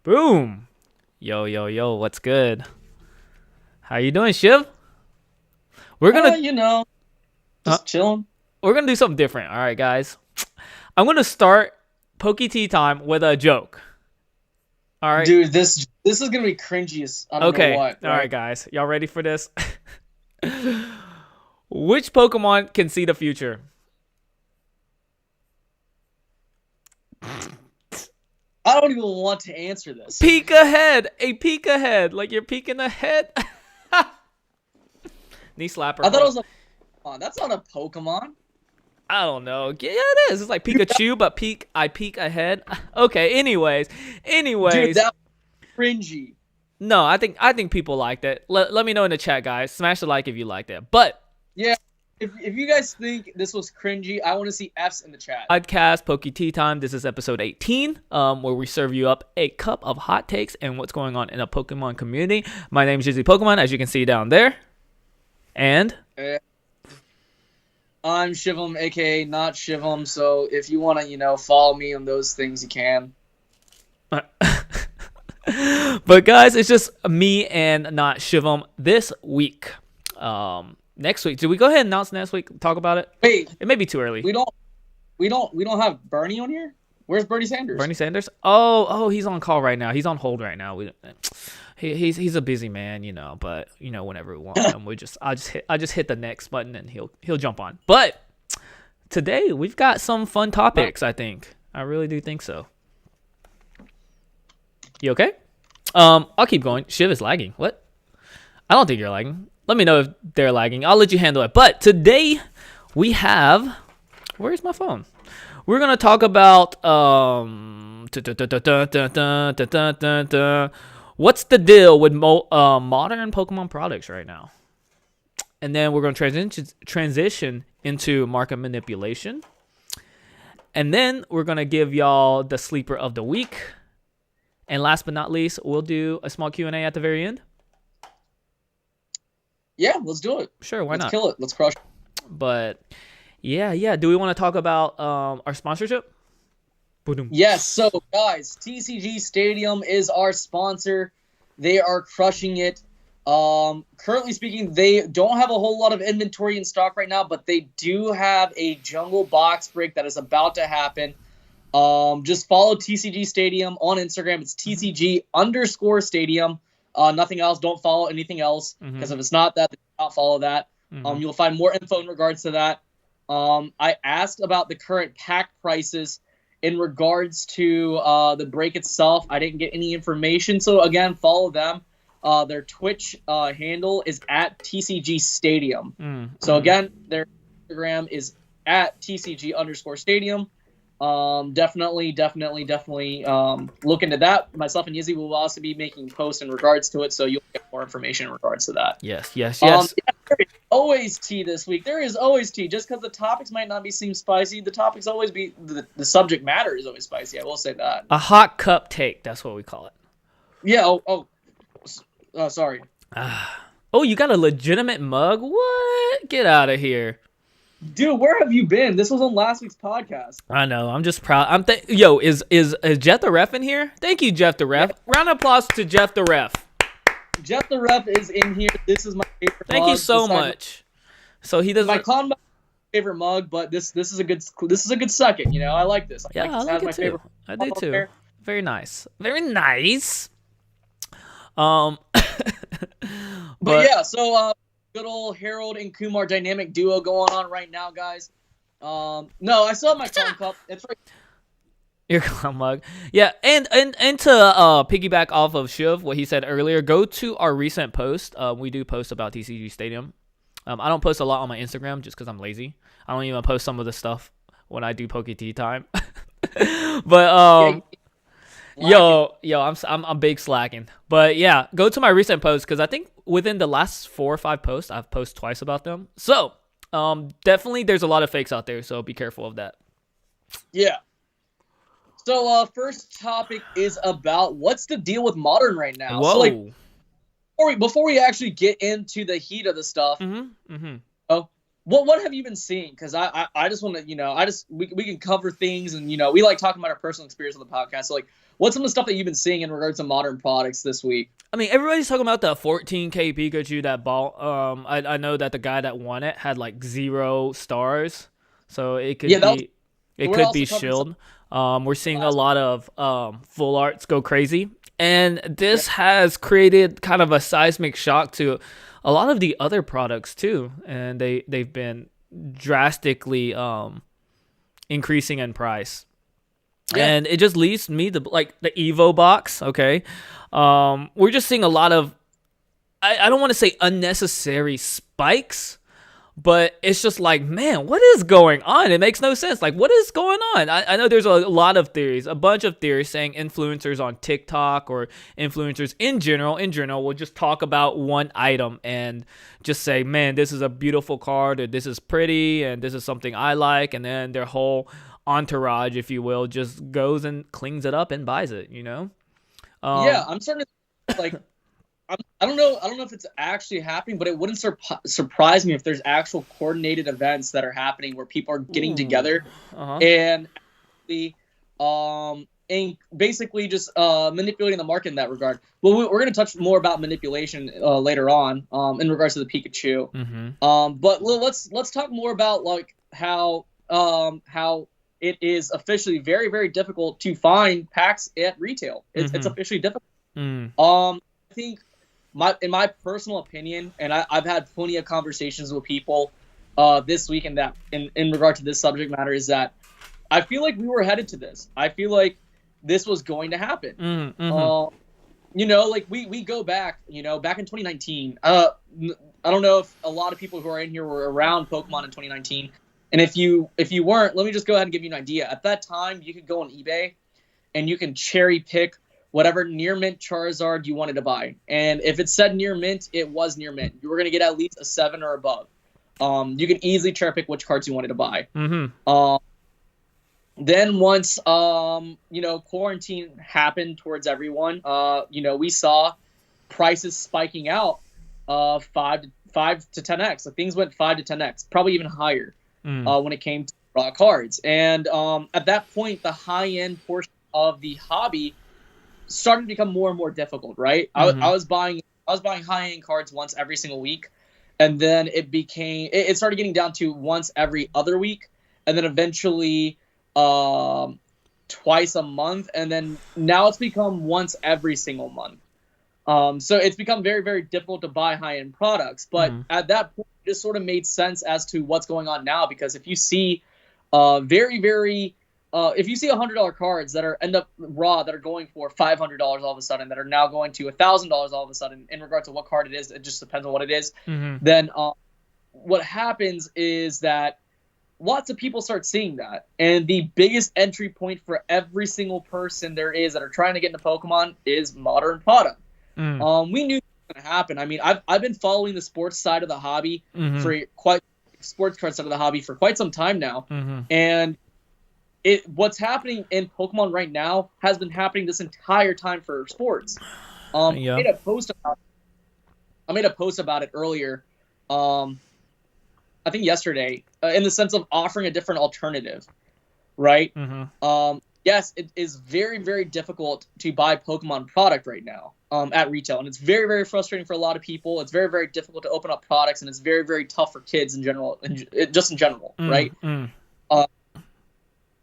Boom. Yo, yo, yo, what's good? How you doing, Shiv? We're gonna uh, Just chilling. we're gonna do something different. All right, guys. I'm gonna start Poke Tea time with a joke. All right. Dude, this is gonna be cringy as I don't know Okay. what, All right, right? guys. Y'all ready for this? Which Pokemon can see the future? I don't even want to answer this. Peek ahead. A peek ahead. Like you're peeking ahead. Knee slapper. I thought Hold it on. was a Pokemon. That's not a Pokemon. I don't know. Yeah, it is. It's like Pikachu, but I peek ahead. Okay. Dude, Anyways. that was cringy. No, I think people liked it. Let me know in the chat, guys. Smash the like if you liked it. But Yeah. If you guys think this was cringy, I want to see F's in the chat. podcast Poke Tea Time. This is episode 18, where we serve you up a cup of hot takes and what's going on in a Pokemon community. My name is Jizzy Pokemon, as you can see down there. And Uh, I'm Shivam, aka not Shivam, so if you wanna, follow me on those things you can. but guys, it's just me and not Shivam this week. Next week, did we go ahead and announce next week? Talk about it. Wait, It may be too early. we don't have Bernie on here? Where's Bernie Sanders? Bernie Sanders? Oh, he's on call right now. He's on hold right now. He's a busy man, but whenever we want him, I just hit the next button and he'll jump on. But today we've got some fun topics, I think. I really do think so. You okay? I'll keep going. Shiv is lagging. What? I don't think you're lagging. Let me know if they're lagging. I'll let you handle it. But today we have, where's my phone? We're gonna talk about what's the deal with modern Pokemon products right now, and then we're gonna transition into market manipulation, and then we're gonna give y'all the sleeper of the week, and last but not least, we'll do a small Q&A at the very end. Yeah, let's do it. Sure, why Let's not? kill it. Let's crush it. But yeah. Do we want to talk about our sponsorship? Boom. Yes, so guys, TCG Stadium is our sponsor. They are crushing it. Currently speaking, they don't have a whole lot of inventory in stock right now, but they do have a jungle box break that is about to happen. Just follow TCG Stadium on Instagram. It's TCG_Stadium. Nothing else. Don't follow anything else, because if it's not that, then do not follow that. You'll find more info in regards to that. I asked about the current pack prices in regards to the break itself. I didn't get any information, so again, follow them. Their Twitch handle is at TCG Stadium. So again, their Instagram is at TCG_Stadium. Definitely look into that. Myself and Yizzy will also be making posts in regards to it, so you'll get more information in regards to that. Yes. Yeah, there is always tea this week. There is always tea. Just because the topics might not seem spicy, the topics always be the subject matter is always spicy. I will say that. A hot cup take. That's what we call it. Yeah. Sorry. Oh, you got a legitimate mug? What? Get out of here. Dude, where have you been? This was on last week's podcast. I know. I'm just proud. Yo, is Jeff the Ref in here? Thank you, Jeff the Ref. Round of applause to Jeff the Ref. Jeff the Ref is in here. This is my favorite Thank mug. you so much. So he doesn't. My clown mug favorite mug, but this is a good second. I like this. Yeah, I like it too. I do too. There. Very nice. Very nice. But yeah, so good old Harold and Kumar dynamic duo going on right now, guys. No, I still have my clown cup. It's right. Your clown mug. Yeah, and to piggyback off of Shiv, what he said earlier, go to our recent post. We do post about TCG Stadium. I don't post a lot on my Instagram just because I'm lazy. I don't even post some of the stuff when I do Poke Tea Time. But I'm big slacking. But yeah, go to my recent post, because I think within the last 4 or 5 posts, I've posted twice about them. So definitely there's a lot of fakes out there, so be careful of that. Yeah. So first topic is about what's the deal with Modern right now. Whoa. So before we actually get into the heat of the stuff, what have you been seeing? Because I just want to, we can cover things, and we like talking about our personal experience on the podcast. So like, what's some of the stuff that you've been seeing in regards to modern products this week? I mean, everybody's talking about the 14K Pikachu that bought. I know that the guy that won it had like 0 stars, so it could be shilled. We're seeing a lot of full arts go crazy, and this has created kind of a seismic shock to a lot of the other products too, and they've been drastically increasing in price. Yeah. And it just leads me to like the Evo box. Okay, we're just seeing a lot of I don't want to say unnecessary spikes, but it's just like, man, what is going on? It makes no sense. Like, what is going on? I know there's a lot of theories, a bunch of theories saying influencers on TikTok or influencers in general will just talk about one item and just say, man, this is a beautiful card, or this is pretty, and this is something I like. And then their whole entourage, if you will, just goes and cleans it up and buys it, Yeah, I'm starting to, like, I don't know if it's actually happening, but it wouldn't surprise me if there's actual coordinated events that are happening where people are getting together and basically just manipulating the market in that regard. Well, we're going to touch more about manipulation later on in regards to the Pikachu. But let's talk more about like how it is officially very, very difficult to find packs at retail. It's officially difficult. I think in my personal opinion, and I've had plenty of conversations with people this week in regard to this subject matter, is that I feel like we were headed to this. I feel like this was going to happen. Like we go back, back in 2019. I don't know if a lot of people who are in here were around Pokemon in 2019. And if you weren't, let me just go ahead and give you an idea. At that time, you could go on eBay and you can cherry pick whatever near mint Charizard you wanted to buy. And if it said near mint, it was near mint. You were going to get at least a 7 or above. You can easily cherry pick which cards you wanted to buy. Then once, quarantine happened towards everyone, we saw prices spiking out 5 to 10x. Like things went 5 to 10x, probably even higher when it came to raw cards. And at that point, the high-end portion of the hobby started to become more and more difficult, right? I was buying high-end cards once every single week, and then it started getting down to once every other week, and then eventually twice a month, and then now it's become once every single month. So it's become very, very difficult to buy high-end products. But at that point, it just sort of made sense as to what's going on now, because if you see if you see $100 cards that end up raw that are going for $500 all of a sudden, that are now going to $1,000 all of a sudden, in regards to what card it is, it just depends on what it is. Then what happens is that lots of people start seeing that, and the biggest entry point for every single person there is that are trying to get into Pokemon is modern product. We knew it was going to happen. I mean, I've been following the sports side of the hobby sports card side of the hobby for quite some time now, and what's happening in Pokemon right now has been happening this entire time for sports. I made a post about it earlier. I think yesterday, in the sense of offering a different alternative, right? Yes, it is very, very difficult to buy Pokemon product right now at retail, and it's very, very frustrating for a lot of people. It's very, very difficult to open up products, and it's very, very tough for kids in general, just in general, right?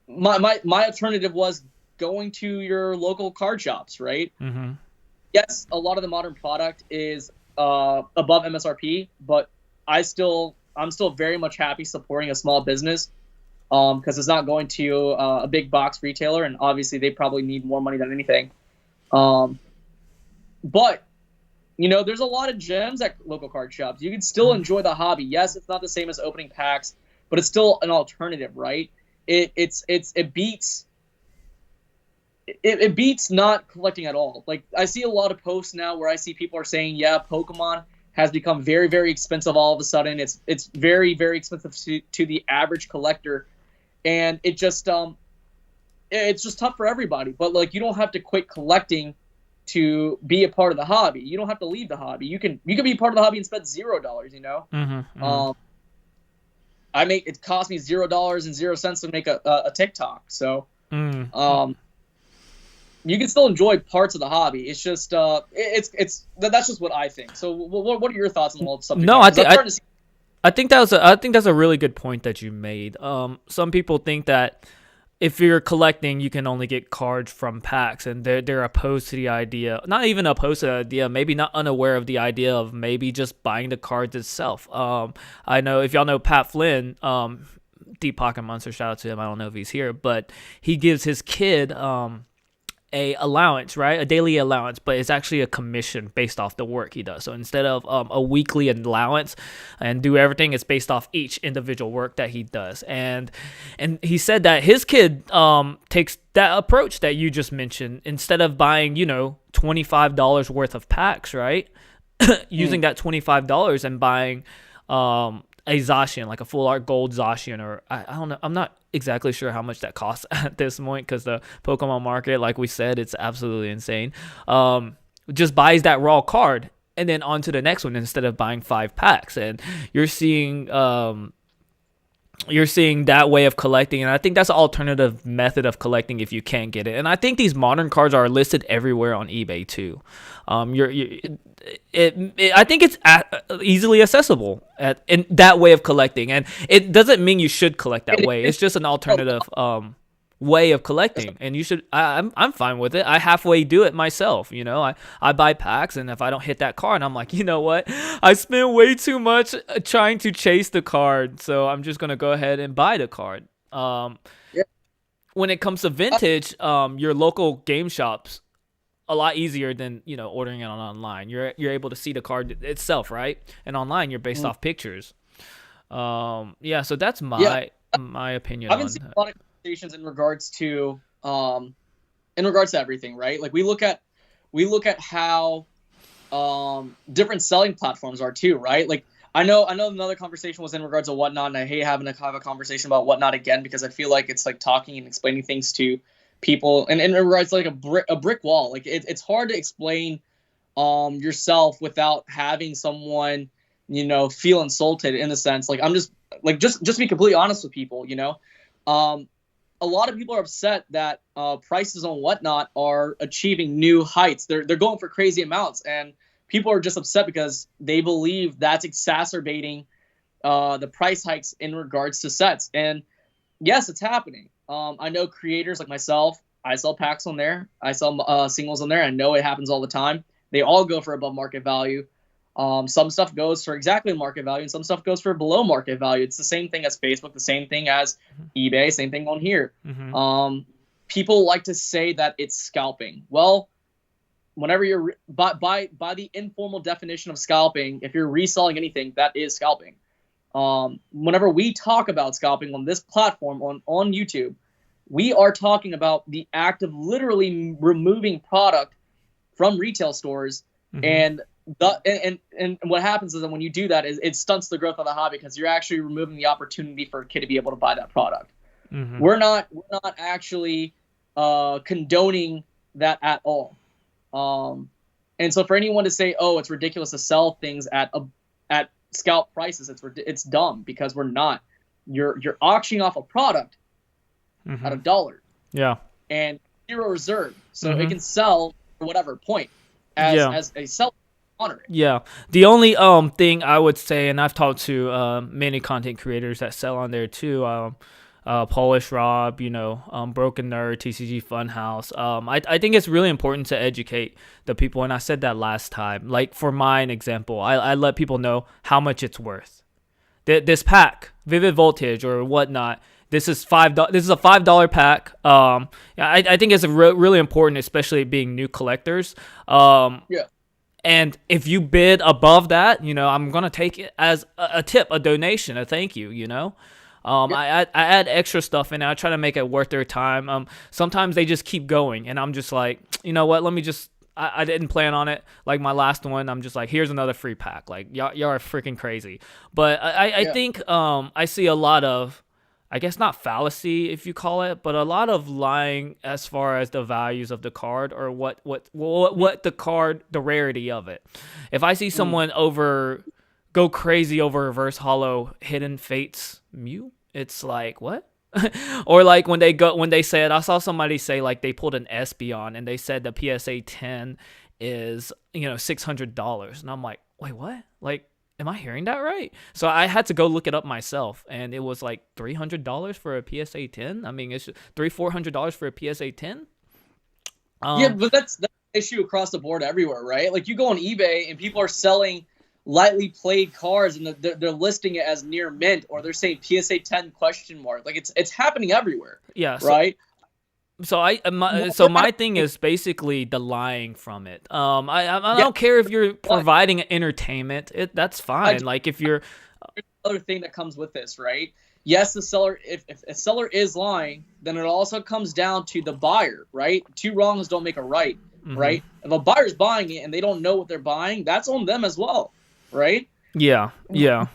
My alternative was going to your local card shops, right? Yes, a lot of the modern product is above MSRP, but I'm still very much happy supporting a small business because it's not going to a big box retailer, and obviously they probably need more money than anything. But there's a lot of gems at local card shops. You can still enjoy the hobby. Yes, it's not the same as opening packs, but it's still an alternative, right? It beats not collecting at all. Like, I see a lot of posts now where I see people are saying, yeah, Pokemon has become very, very expensive all of a sudden. It's very, very expensive to the average collector, and it's just tough for everybody. But like, you don't have to quit collecting to be a part of the hobby. You don't have to leave the hobby. You can be part of the hobby and spend $0. it cost me $0.00 to make a TikTok. So Mm. you can still enjoy parts of the hobby. It's just that's just what I think. So what are your thoughts on the whole subject No, matter? Because I'm starting to see. I think that's a really good point that you made. Some people think that if you're collecting, you can only get cards from packs, and they're opposed to the idea. Not even opposed to the idea, maybe not unaware of the idea of maybe just buying the cards itself. I know if y'all know Pat Flynn, Deep Pocket Monster, shout out to him. I don't know if he's here, but he gives his kid a allowance, right? A daily allowance, but it's actually a commission based off the work he does. So instead of a weekly allowance and do everything, it's based off each individual work that he does. And he said that his kid takes that approach that you just mentioned. Instead of buying, $25 worth of packs, right? Using that $25 and buying a Zacian, like a full art gold Zacian, or I don't know. I'm not exactly sure how much that costs at this point because the Pokemon market, like we said, it's absolutely insane. Just buys that raw card and then on to the next one instead of buying 5 packs. And you're seeing that way of collecting, and I think that's an alternative method of collecting if you can't get it. And I think these modern cards are listed everywhere on eBay too. I think it's easily accessible in that way of collecting, and it doesn't mean you should collect that way. It's just an alternative way of collecting, and you should. I'm fine with it. I halfway do it myself. I buy packs, and if I don't hit that card, I'm like, you know what? I spent way too much trying to chase the card, so I'm just gonna go ahead and buy the card. Yeah. When it comes to vintage, your local game shops a lot easier than ordering it online. You're able to see the card itself, right? And online, you're based off pictures. Yeah. So that's my opinion. I've been seeing a lot of conversations in regards to everything, right? Like we look at how different selling platforms are too, right? Like I know another conversation was in regards to Whatnot, and I hate having to have a conversation about Whatnot again because I feel like it's like talking and explaining things to people, and in regards to like a brick wall. Like it's hard to explain yourself without having someone feel insulted in a sense. Like I'm just to be completely honest with people, a lot of people are upset that prices on Whatnot are achieving new heights. They're going for crazy amounts, and people are just upset because they believe that's exacerbating the price hikes in regards to sets. And yes, it's happening. I know creators like myself, I sell packs on there. I sell singles on there. I know it happens all the time. They all go for above market value. Some stuff goes for exactly market value, and some stuff goes for below market value. It's the same thing as Facebook, the same thing as eBay, same thing on here. People like to say that it's scalping. Well, whenever you're by the informal definition of scalping, if you're reselling anything, that is scalping. Whenever we talk about scalping on this platform on YouTube, we are talking about the act of literally removing product from retail stores. And what happens is that when you do that, it stunts the growth of the hobby because you're actually removing the opportunity for a kid to be able to buy that product. We're not actually condoning that at all. And so for anyone to say, oh, it's ridiculous to sell things at scalp prices, it's dumb, because we're not. You're auctioning off a product at $1. Yeah. And 0 reserve, so it can sell for whatever point as a seller. Honor it. Yeah. The only thing I would say, and I've talked to many content creators that sell on there too, Polish Rob, Broken Nerd, TCG Funhouse. I think it's really important to educate the people, and I said that last time. Like for mine example, I let people know how much it's worth. This pack, Vivid Voltage or whatnot, this is $5. This is a $5 pack. I think it's really important, especially being new collectors. And if you bid above that, I'm gonna take it as a tip, a donation, a thank you. I add extra stuff in. I try to make it worth their time. Sometimes they just keep going, and I'm just like, you know what? Let me just. I didn't plan on it. Like my last one, I'm just like, here's another free pack. Like y'all are freaking crazy. But I think I see a lot of, I guess not fallacy if you call it, but a lot of lying as far as the values of the card or what the card, the rarity of it. If I see someone over go crazy over Reverse Hollow Hidden Fates Mew. It's like, what? Or like when they said, I saw somebody say like they pulled an Espeon and they said the PSA 10 is, $600, and I'm like, wait, what? Like, am I hearing that right? So I had to go look it up myself, and it was like $300 for a PSA 10. I mean, it's $400 for a PSA 10. Yeah, but that's the issue across the board everywhere, right? Like you go on eBay and people are selling lightly played cards and they're listing it as near mint, or they're saying PSA 10 question mark. Like it's happening everywhere. Yeah. Right. So my thing is basically the lying from it. I don't care if you're providing entertainment. That's fine. Like if you're other thing that comes with this, right? Yes, the seller. If a seller is lying, then it also comes down to the buyer, right? Two wrongs don't make a right, right? If a buyer's buying it and they don't know what they're buying, that's on them as well, right? Yeah. Right?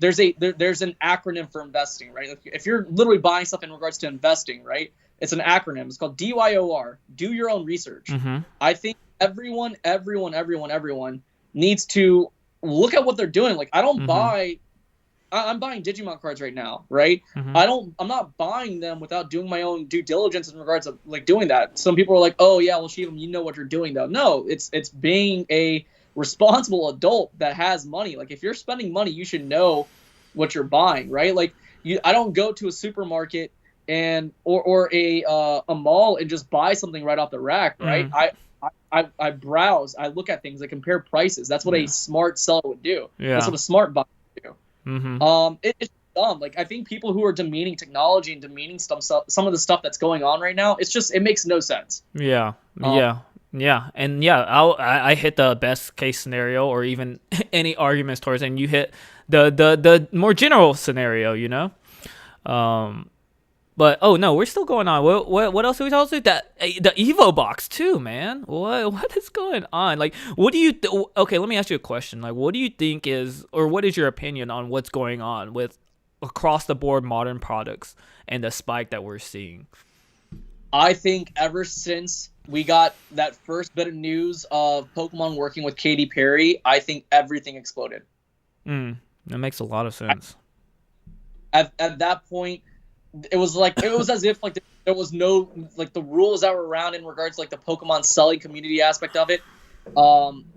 There's an acronym for investing, right? If you're literally buying stuff in regards to investing, right? It's an acronym. It's called DYOR. Do your own research. I think everyone needs to look at what they're doing. Like I don't buy. I'm buying Digimon cards right now, right? I'm not buying them without doing my own due diligence in regards to like doing that. Some people are like, oh yeah, well Shivam, you know what you're doing though. No, it's being a responsible adult that has money. Like if you're spending money, you should know what you're buying, right? Like I don't go to a supermarket and or a mall and just buy something right off the rack, right? I browse, I look at things, I compare prices. That's what a smart seller would do. That's what a smart buyer would do. It's dumb. Like I think people who are demeaning technology and demeaning some of the stuff that's going on right now, it makes no sense. I hit the best case scenario or even any arguments towards, and you hit the more general scenario, But oh no, we're still going on. What else are we talking about? The Evo box too, man. What is going on? Like, what do you? Okay, let me ask you a question. Like, what do you think is, or what is your opinion on what's going on with across the board modern products and the spike that we're seeing? I think ever since we got that first bit of news of Pokemon working with Katy Perry, I think everything exploded. That makes a lot of sense. At that point, it was as if like there was no like the rules that were around in regards to like the Pokemon selling community aspect of it.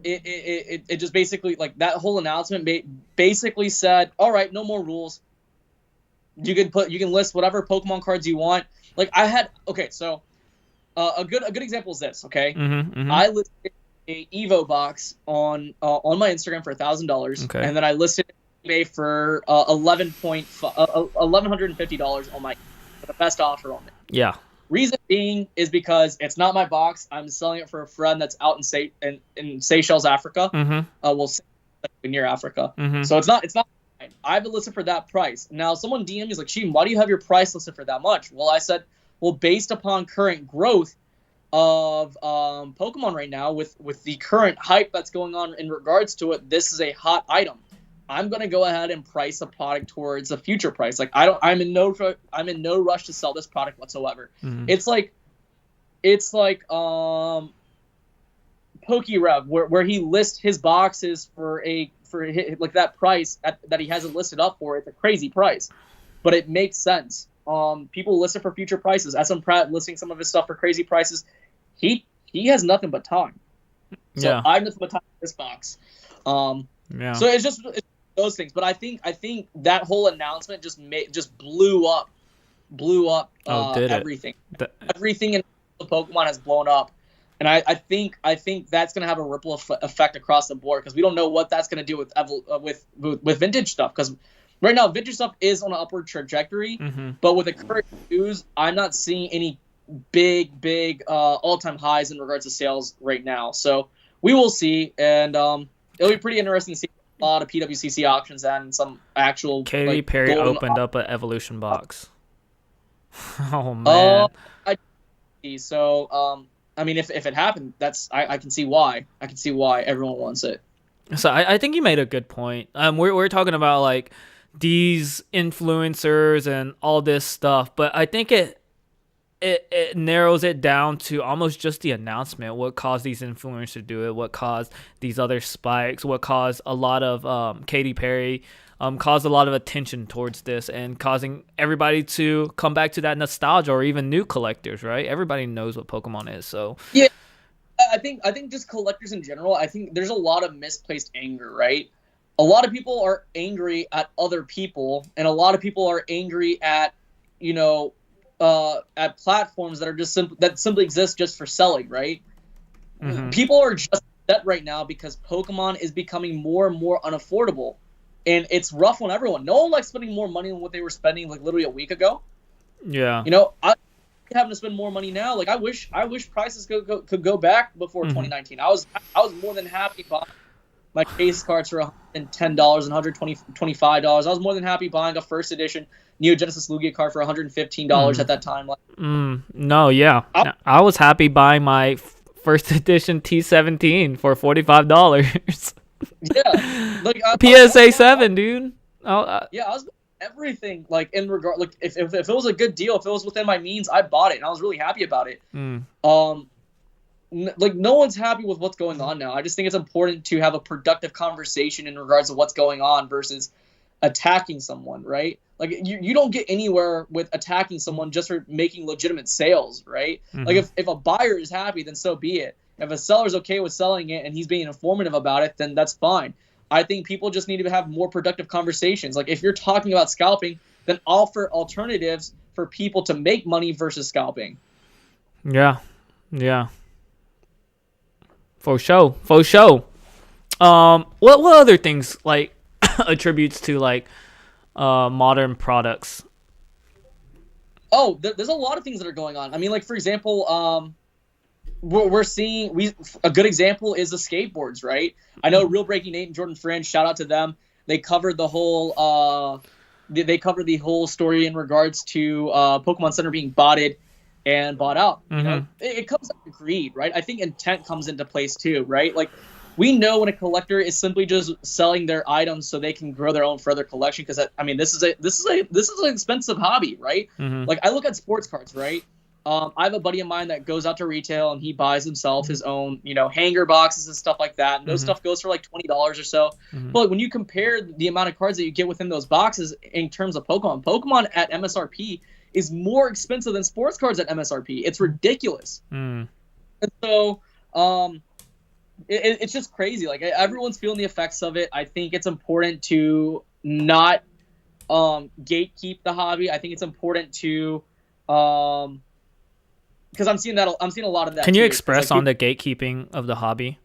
It just basically like that whole announcement basically said, all right, no more rules. You can list whatever Pokemon cards you want. Like so a good example is this. Okay, I listed a Evo box on my Instagram for $1,000, and then I listed eBay for $1,150 on my the best offer on it. Yeah. Reason being is because it's not my box. I'm selling it for a friend that's out in Seychelles, Africa. Near Africa. So it's not mine. I have it listed for that price. Now someone DM'd me is like, Sheen, why do you have your price listed for that much? Well, I said, based upon current growth of Pokemon right now, with the current hype that's going on in regards to it, this is a hot item. I'm gonna go ahead and price a product towards a future price. Like I'm in no rush to sell this product whatsoever. It's like PokeRev where he lists his boxes for like that price that he has it listed up for. It's a crazy price, but it makes sense. People list it for future prices. SM Pratt listing some of his stuff for crazy prices. He has nothing but time. So I have nothing but time for this box. So it's those things, but I think that whole announcement just blew up everything. Everything in Pokemon has blown up, and I think that's gonna have a ripple effect across the board because we don't know what that's gonna do with vintage stuff. Because right now vintage stuff is on an upward trajectory, but with the current news, I'm not seeing any big all-time highs in regards to sales right now. So we will see, and it'll be pretty interesting to see a lot of PWCC auctions and some actual. Katy Perry opened up an evolution box. Oh man. So I mean, if it happened, I can see why. I can see why everyone wants it. So I think you made a good point. We're talking about like these influencers and all this stuff, but I think it narrows it down to almost just the announcement. What caused these influencers to do it? What caused these other spikes? What caused a lot of Katy Perry caused a lot of attention towards this and causing everybody to come back to that nostalgia, or even new collectors, right? Everybody knows what Pokemon is, so Yeah, I think just collectors in general, I think there's a lot of misplaced anger, right? A lot of people are angry at other people, and a lot of people are angry at, you know, at platforms that are just that simply exist just for selling, right? People are just upset right now because Pokemon is becoming more and more unaffordable, and it's rough on everyone. No one likes spending more money than what they were spending like literally a week ago. yeah. You know, I having to spend more money now. Like I wish prices could go back before 2019. I was more than happy buying my case cards for $110 and $125. I was more than happy buying a first edition Neo Genesis Lugia card for $115 at that time. Like, no, yeah. I was happy buying my first edition T17 for $45. yeah, like PSA 7, dude. Yeah, I was buying everything like in regard, like if it was a good deal, if it was within my means, I bought it and I was really happy about it. Like no one's happy with what's going on now. I just think it's important to have a productive conversation in regards to what's going on versus attacking someone, right? Like you don't get anywhere with attacking someone just for making legitimate sales, right? Like if a buyer is happy, then so be it. If a seller's okay with selling it and he's being informative about it, then that's fine. I think people just need to have more productive conversations. Like if you're talking about scalping, then offer alternatives for people to make money versus scalping. Yeah. For sure. What other things like attributes to like modern products? Oh, there's a lot of things that are going on. I mean, like for example, we're seeing a good example is the skateboards, right? I know Real Breaking Nate and Jordan Fringe, shout out to them. They covered the whole story in regards to Pokemon Center being botted and bought out. You know, it comes down to greed, right? I think intent comes into place too, right? Like we know when a collector is simply just selling their items so they can grow their own further collection. Because I mean, this is an expensive hobby, right? Like I look at sports cards, right? I have a buddy of mine that goes out to retail and he buys himself his own, hanger boxes and stuff like that. And those stuff goes for like $20 or so. But when you compare the amount of cards that you get within those boxes in terms of Pokemon at MSRP is more expensive than sports cards at MSRP. It's ridiculous. And so it's just crazy. Like everyone's feeling the effects of it. I think it's important to not gatekeep the hobby. I think it's important to because I'm seeing a lot of that. Can you express on the gatekeeping of the hobby?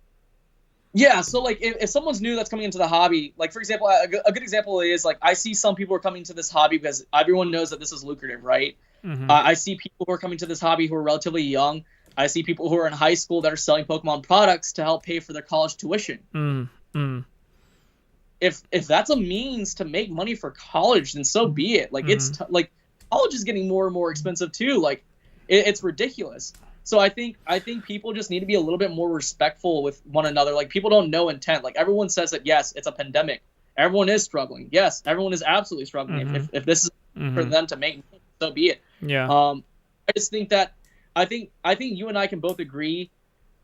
Yeah, so like if someone's new that's coming into the hobby, like for example, a good example is like I see some people are coming to this hobby because everyone knows that this is lucrative, right? I see people who are coming to this hobby who are relatively young. I see people who are in high school that are selling Pokemon products to help pay for their college tuition. If that's a means to make money for college, then so be it. Like it's like college is getting more and more expensive too. Like it's ridiculous. So I think people just need to be a little bit more respectful with one another. Like people don't know intent. Like everyone says that yes, it's a pandemic. Everyone is struggling. Yes, everyone is absolutely struggling. If this is for them to make money, so be it. Yeah. I just think that I think you and I can both agree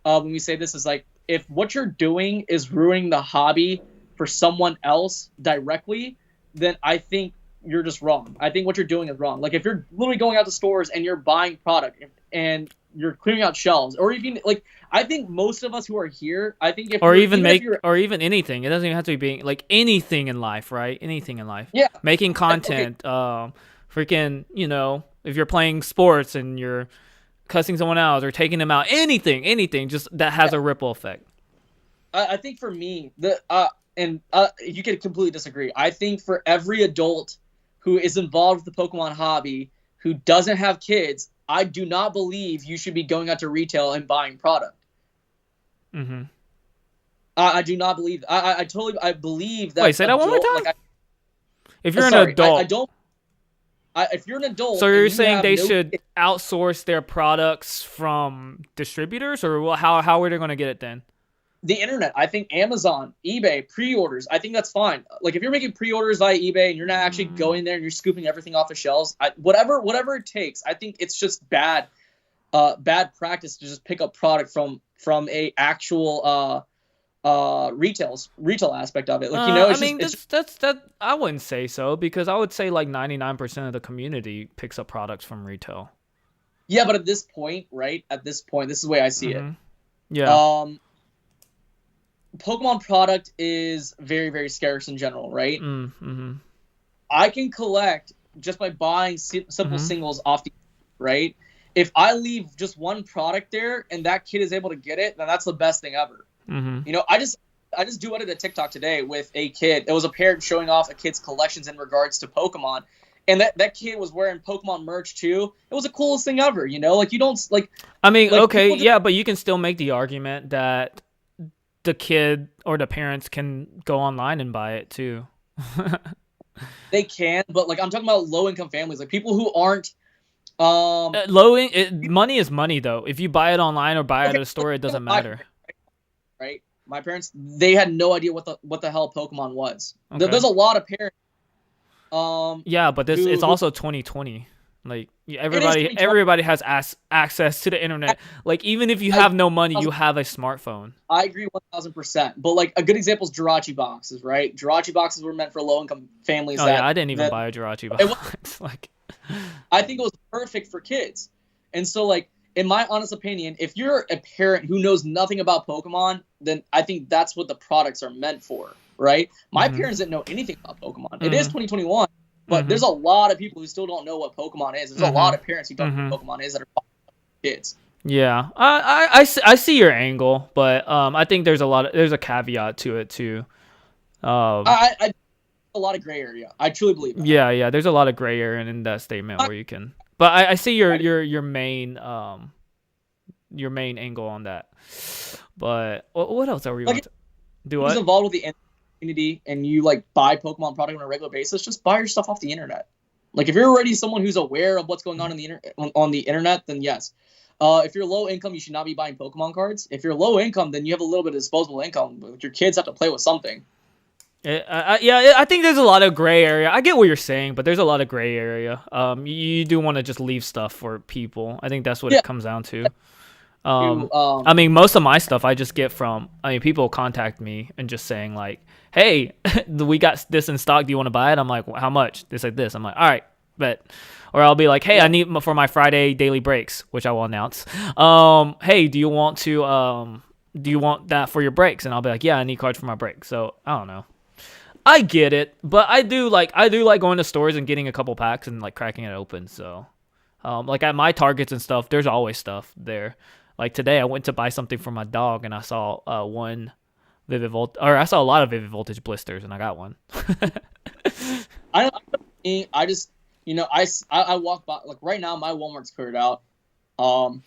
when we say this is like if what you're doing is ruining the hobby for someone else directly, then I think you're just wrong. I think what you're doing is wrong. Like if you're literally going out to stores and you're buying product and you're clearing out shelves, or even like I think most of us who are here, I think if or even anything. It doesn't even have to be being like anything in life, right? Anything in life. Yeah. Making content, freaking, if you're playing sports and you're cussing someone out or taking them out, anything, just that has a ripple effect. I think for me, you could completely disagree. I think for every adult who is involved with the Pokemon hobby who doesn't have kids, I do not believe you should be going out to retail and buying product. I do not believe. I believe that. Wait, say that one more time. Like if you're an adult, I don't. If you're an adult, so you're saying they should outsource their products from distributors, or how are they going to get it then? the internet. I think Amazon, eBay, pre-orders. I think that's fine. Like if you're making pre-orders via eBay and you're not actually going there and you're scooping everything off the shelves, whatever it takes. I think it's just bad practice to just pick up product from a actual retail aspect of it. Like I mean, that's I wouldn't say so, because I would say like 99% of the community picks up products from retail. Yeah, but at this point, right? At this point, this is the way I see it. Yeah. Pokemon product is very, very scarce in general, right? Mm-hmm. I can collect just by buying simple singles off the right. If I leave just one product there and that kid is able to get it, then that's the best thing ever. Mm-hmm. I just duetted a TikTok today with a kid. It was a parent showing off a kid's collections in regards to Pokemon. And that kid was wearing Pokemon merch too. It was the coolest thing ever, Like you don't like. I mean, like, okay, yeah, but you can still make the argument that the kid or the parents can go online and buy it too. They can, but like I'm talking about low income families, like people who aren't. Money is money though. If you buy it online or buy it at a store, it doesn't matter. Right. My parents, they had no idea what the hell Pokemon was. Okay. There's a lot of parents. Yeah, but it's also 2020. Like everybody has access to the internet. Like even if you have no money, you have a smartphone. I agree 1000%. But like a good example is Jirachi boxes, right? Jirachi boxes were meant for low income families. Oh yeah, I didn't even buy a Jirachi box. Like, I think it was perfect for kids. And so like in my honest opinion, if you're a parent who knows nothing about Pokemon, then I think that's what the products are meant for, right? My parents didn't know anything about Pokemon. It is 2021. But there's a lot of people who still don't know what Pokemon is. There's a lot of parents who don't know what Pokemon is that are kids. Yeah, I see your angle, but I think there's a caveat to it too. I a lot of gray area. I truly believe that. Yeah, there's a lot of gray area in that statement where you can. But I see your main angle on that. But what else are we going to do? Who's involved with the community and you like buy Pokemon product on a regular basis, just buy your stuff off the internet. Like if you're already someone who's aware of what's going on on the internet, then yes. If you're low income, you should not be buying Pokemon cards. If you're low income, then you have a little bit of disposable income. But your kids have to play with something. I think there's a lot of gray area. I get what you're saying, but there's a lot of gray area. You do want to just leave stuff for people. I think that's what it comes down to. I mean, most of my stuff I just get from. I mean, people contact me and just saying like, "Hey, we got this in stock. Do you want to buy it?" I'm like, well, "How much?" They say this. I'm like, "All right, bet." Or I'll be like, "Hey, I need for my Friday daily breaks," which I will announce. Hey, do you want that for your breaks? And I'll be like, "Yeah, I need cards for my break." So I don't know. I get it, but I do like going to stores and getting a couple packs and like cracking it open. So, like at my Targets and stuff, there's always stuff there. Like today, I went to buy something for my dog, and I saw I saw a lot of Vivid Voltage blisters, and I got one. I just I walk by like right now my Walmart's cleared out, and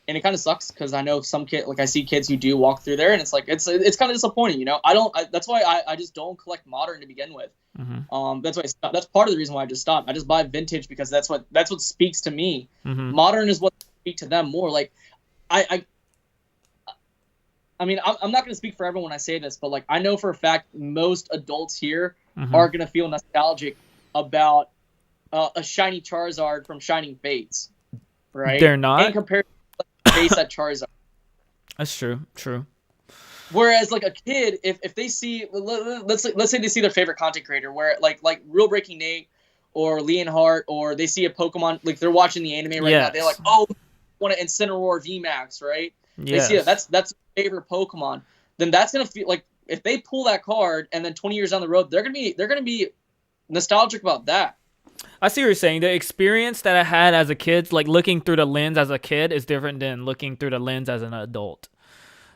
it kind of sucks because I know some kid I see kids who do walk through there, and it's like it's kind of disappointing, that's why I just don't collect modern to begin with. That's why that's part of the reason why I just stopped. I just buy vintage because that's what speaks to me. Modern is what speaks to them more. Like I mean, I'm not going to speak for everyone when I say this, but like I know for a fact most adults here are going to feel nostalgic about a shiny Charizard from Shining Fates, right? They're not. And compared to like, base at Charizard. That's true. Whereas like a kid, if they see, let's say they see their favorite content creator, where like Real Breaking Nate or Leonhardt, or they see a Pokemon, like they're watching the anime right now, they're like, oh, I want an Incineroar VMAX, right? They see it. That's their favorite Pokemon. Then that's gonna feel like if they pull that card and then 20 years down the road, they're gonna be nostalgic about that. I see what you're saying. The experience that I had as a kid, like looking through the lens as a kid, is different than looking through the lens as an adult.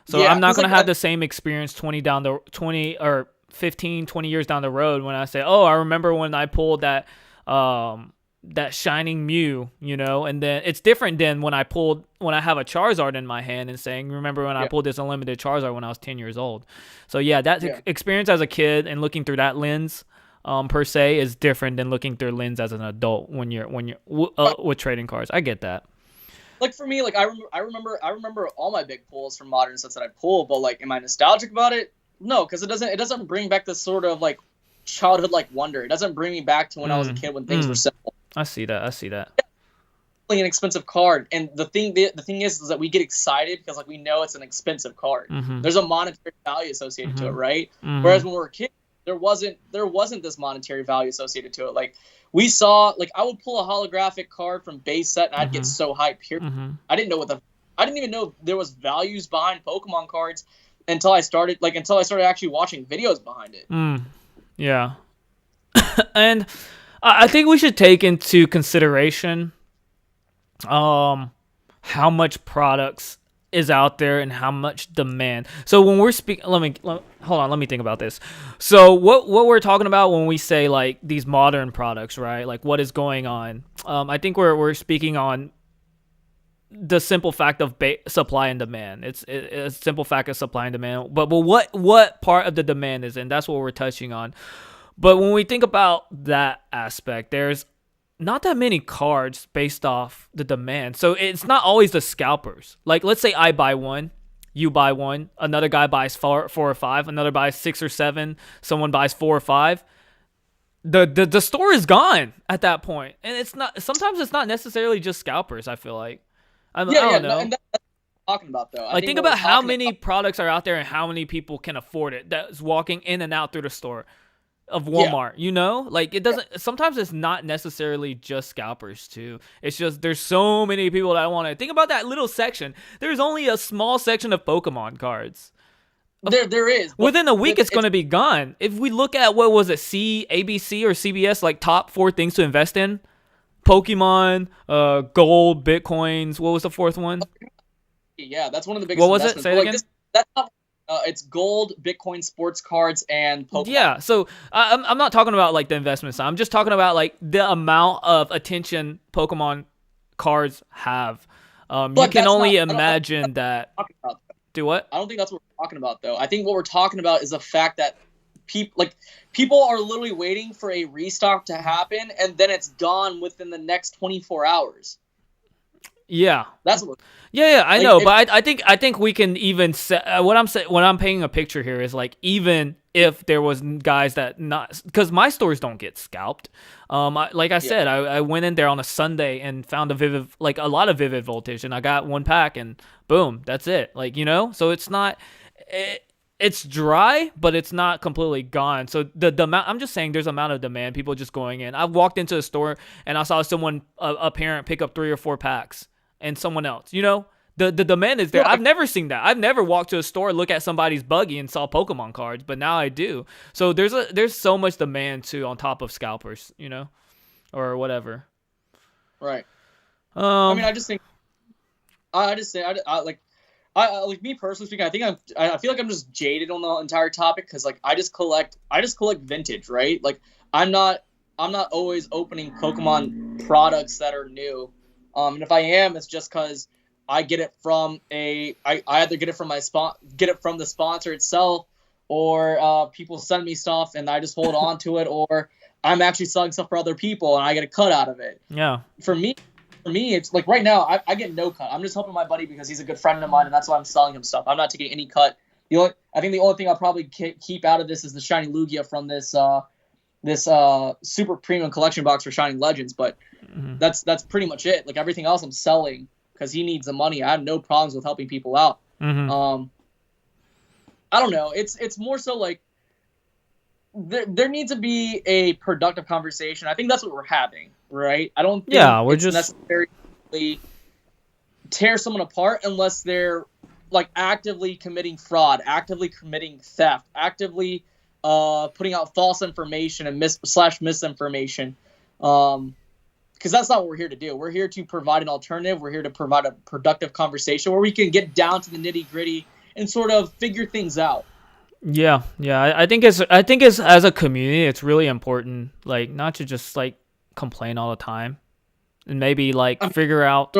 So I'm not gonna have the same experience 20 or 15, 20 years down the road when I say, oh, I remember when I pulled that shining Mew, and then it's different than when I have a Charizard in my hand and saying, remember when I pulled this unlimited Charizard when I was 10 years old. So experience as a kid and looking through that lens per se is different than looking through a lens as an adult when you're with trading cards. I get that. like for me, like I remember all my big pulls from modern sets that I pull, but like, am I nostalgic about it? No, because it doesn't bring back this sort of like childhood like wonder. It doesn't bring me back to when I was a kid when things were simple. I see that. I see that. An expensive card, and the thing is that we get excited because like we know it's an expensive card. There's a monetary value associated to it, right? Whereas when we were kids, there wasn't this monetary value associated to it. Like we saw, like I would pull a holographic card from base set and I'd get so hyped here. I didn't even know there was values behind Pokemon cards until I started actually watching videos behind it. Yeah. And I think we should take into consideration how much products is out there and how much demand. So when we're speaking, let me think about this. So what we're talking about when we say like these modern products, right? Like what is going on? I think we're speaking on the simple fact of supply and demand. It's a simple fact of supply and demand. But what part of the demand is in? That's what we're touching on. But when we think about that aspect, there's not that many cards based off the demand. So it's not always the scalpers. Like, let's say I buy one, you buy one, another guy buys four or five, another buys 6 or 7, someone buys 4 or 5. The store is gone at that point. And sometimes it's not necessarily just scalpers, I feel like. I don't know. And that's what I'm talking about though. Think about how many products are out there and how many people can afford it that's walking in and out through the store of Walmart, like it doesn't, sometimes it's not necessarily just scalpers too. It's just, there's so many people that want to think about that little section. There's only a small section of Pokemon cards. There is. Within a week, it's going to be gone. If we look at, what was it, ABC or CBS, like top 4 things to invest in, Pokemon, gold, Bitcoins. What was the 4th one? Yeah, that's one of the biggest. What was it? Say it again. That's not. It's gold, Bitcoin, sports cards, and Pokemon. Yeah, so I'm not talking about like the investment side. I'm just talking about like the amount of attention Pokemon cards have. You can only imagine that. Do what? I don't think that's what we're talking about, though. I think what we're talking about is the fact that people are literally waiting for a restock to happen, and then it's gone within the next 24 hours. Yeah, that's what. Yeah, I know, but I think we can even what I'm painting a picture here is like, even if there was guys that not, because my stores don't get scalped. I said, I went in there on a Sunday and found a lot of Vivid Voltage, and I got 1 pack, and boom, that's it. Like, so it's not. It's dry, but it's not completely gone. So the amount, I'm just saying, there's amount of demand. People just going in. I walked into a store and I saw someone, a parent, pick up 3 or 4 packs. And someone else, the demand is there. I've never seen that. I've never walked to a store, look at somebody's buggy and saw Pokemon cards, but now I do. So there's so much demand too, on top of scalpers, or whatever. Right. I mean, I just think, like me personally speaking, I feel like I'm just jaded on the entire topic because like I just collect vintage, right? Like I'm not always opening Pokemon products that are new. And if I am, it's just because I get it from I either get it from the sponsor itself, or people send me stuff and I just hold on to it, or I'm actually selling stuff for other people and I get a cut out of it. Yeah. For me, it's like right now I get no cut. I'm just helping my buddy because he's a good friend of mine, and that's why I'm selling him stuff. I'm not taking any cut. I think the only thing I'll probably keep out of this is the Shiny Lugia from this super premium collection box for Shining Legends, but that's pretty much it. Like everything else I'm selling because he needs the money. I have no problems with helping people out. I don't know. It's more so like there needs to be a productive conversation. I think that's what we're having, right? I don't think we're it's just necessarily tear someone apart unless they're like actively committing fraud, actively committing theft, actively putting out false information and misinformation. Because that's not what we're here to do. We're here to provide an alternative. We're here to provide a productive conversation where we can get down to the nitty gritty and sort of figure things out. Yeah. I think as a community, it's really important, like, not to just like complain all the time, and maybe like figure out.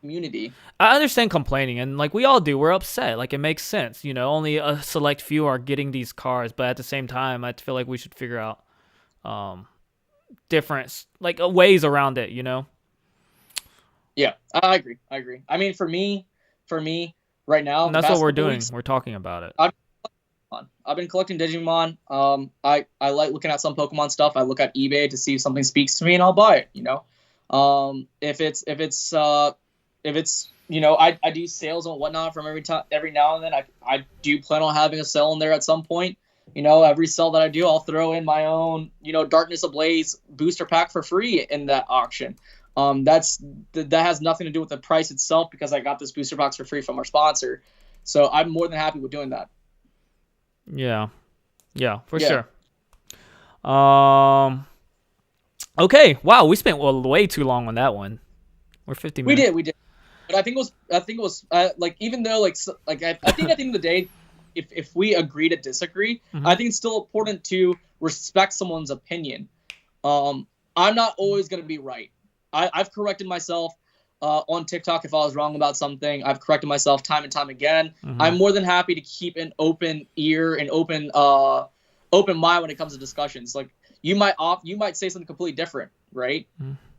Community. I understand complaining, and like we all do, we're upset. Like it makes sense, only a select few are getting these cars, but at the same time, I feel like we should figure out different like ways around it, Yeah, I agree. I agree. I mean, for me, right now, And the that's what past we're couple doing. weeks, We're talking about it. I've been collecting Digimon. I like looking at some Pokemon stuff. I look at eBay to see if something speaks to me, and I'll buy it. If it's I do sales and whatnot from every now and then. I do plan on having a sale in there at some point. Every sale that I do, I'll throw in my own Darkness Ablaze booster pack for free in that auction. That has nothing to do with the price itself because I got this booster box for free from our sponsor. So I'm more than happy with doing that. Yeah. Yeah, for Yeah. sure. Okay. Wow, we spent way too long on that one. We're 50 minutes. We did. But I think it was like, even though I think at the end of the day, if we agree to disagree, I think it's still important to respect someone's opinion. I'm not always going to be right. I've corrected myself on TikTok if I was wrong about something. I've corrected myself time and time again. I'm more than happy to keep an open ear and open mind when it comes to discussions. Like you might say something completely different, right?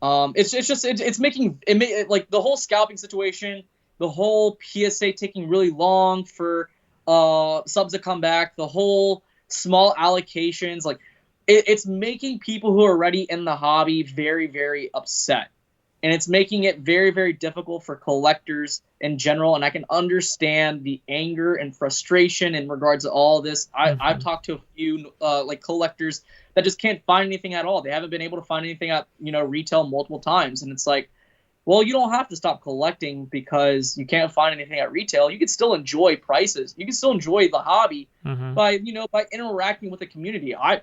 It's making it like the whole scalping situation, the whole PSA taking really long for subs to come back, the whole small allocations, like it's making people who are already in the hobby very, very upset. And it's making it very, very difficult for collectors in general. And I can understand the anger and frustration in regards to all this. I've talked to a few collectors that just can't find anything at all. They haven't been able to find anything at retail multiple times. And it's like, well, you don't have to stop collecting because you can't find anything at retail. You can still enjoy prices. You can still enjoy the hobby by interacting with the community. I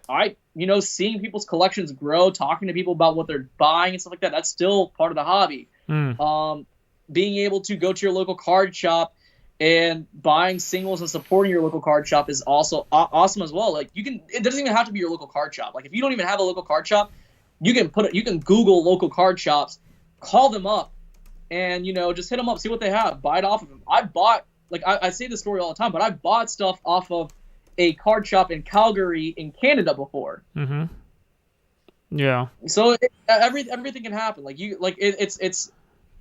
seeing people's collections grow, talking to people about what they're buying and stuff like that. That's still part of the hobby. Being able to go to your local card shop and buying singles and supporting your local card shop is also awesome as well. Like it doesn't even have to be your local card shop. Like if you don't even have a local card shop, you can Google local card shops, call them up, and just hit them up, see what they have, buy it off of them. I say this story all the time, but I bought stuff off of a card shop in Calgary in Canada before. Yeah. So everything can happen.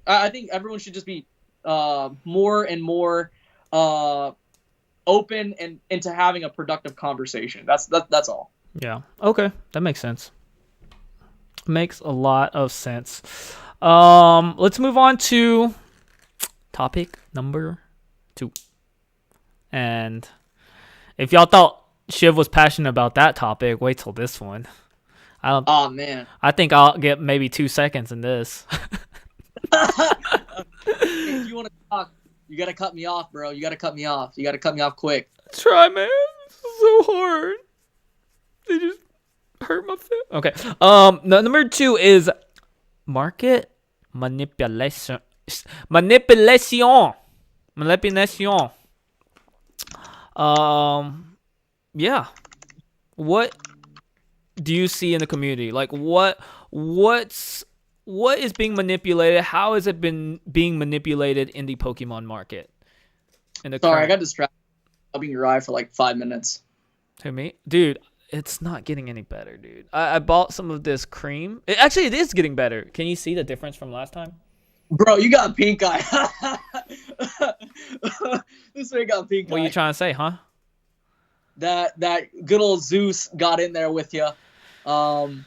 I think everyone should just be more and more open and into having a productive conversation. That's all. Yeah. Okay, that makes sense. Makes a lot of sense. Let's move on to topic number 2. And if y'all thought Shiv was passionate about that topic, wait till this one. Oh man. I think I'll get maybe 2 seconds in this. If you want to talk, you gotta cut me off, bro. You gotta cut me off. You gotta cut me off quick. Try, man. This is so hard. They just hurt my feet. Okay. Number 2 is market manipulation. Manipulation. Yeah. What do you see in the community? Like what is being manipulated? How has it been being manipulated in the Pokemon market? Sorry, I got distracted. Rubbing your eye for like 5 minutes. To me, dude, it's not getting any better, dude. I bought some of this cream. It is getting better. Can you see the difference from last time? Bro, you got pink eye. This man got pink eye. What are you trying to say, huh? That good old Zeus got in there with you, and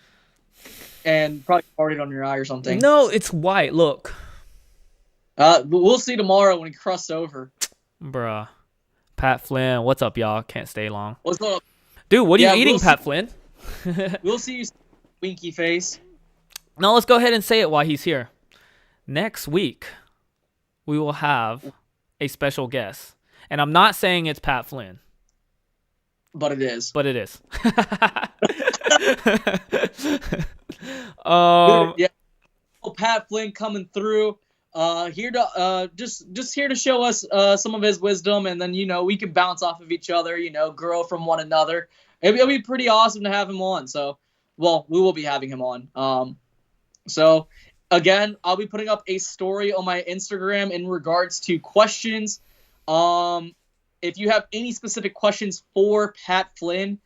probably farted on your eye or something. No, it's white. Look. We'll see tomorrow when he crusts over. Bruh. Pat Flynn, what's up, y'all? Can't stay long. What's up? Dude, what are you eating, Pat Flynn? We'll see you, winky face. No, let's go ahead and say it while he's here. Next week, we will have a special guest. And I'm not saying it's Pat Flynn. But it is. Yeah. Pat Flynn coming through. Here to here to show us some of his wisdom, and then we can bounce off of each other, grow from one another. It'll be pretty awesome to have him on. So, well, we will be having him on. So again, I'll be putting up a story on my Instagram in regards to questions. If you have any specific questions for Pat Flynn,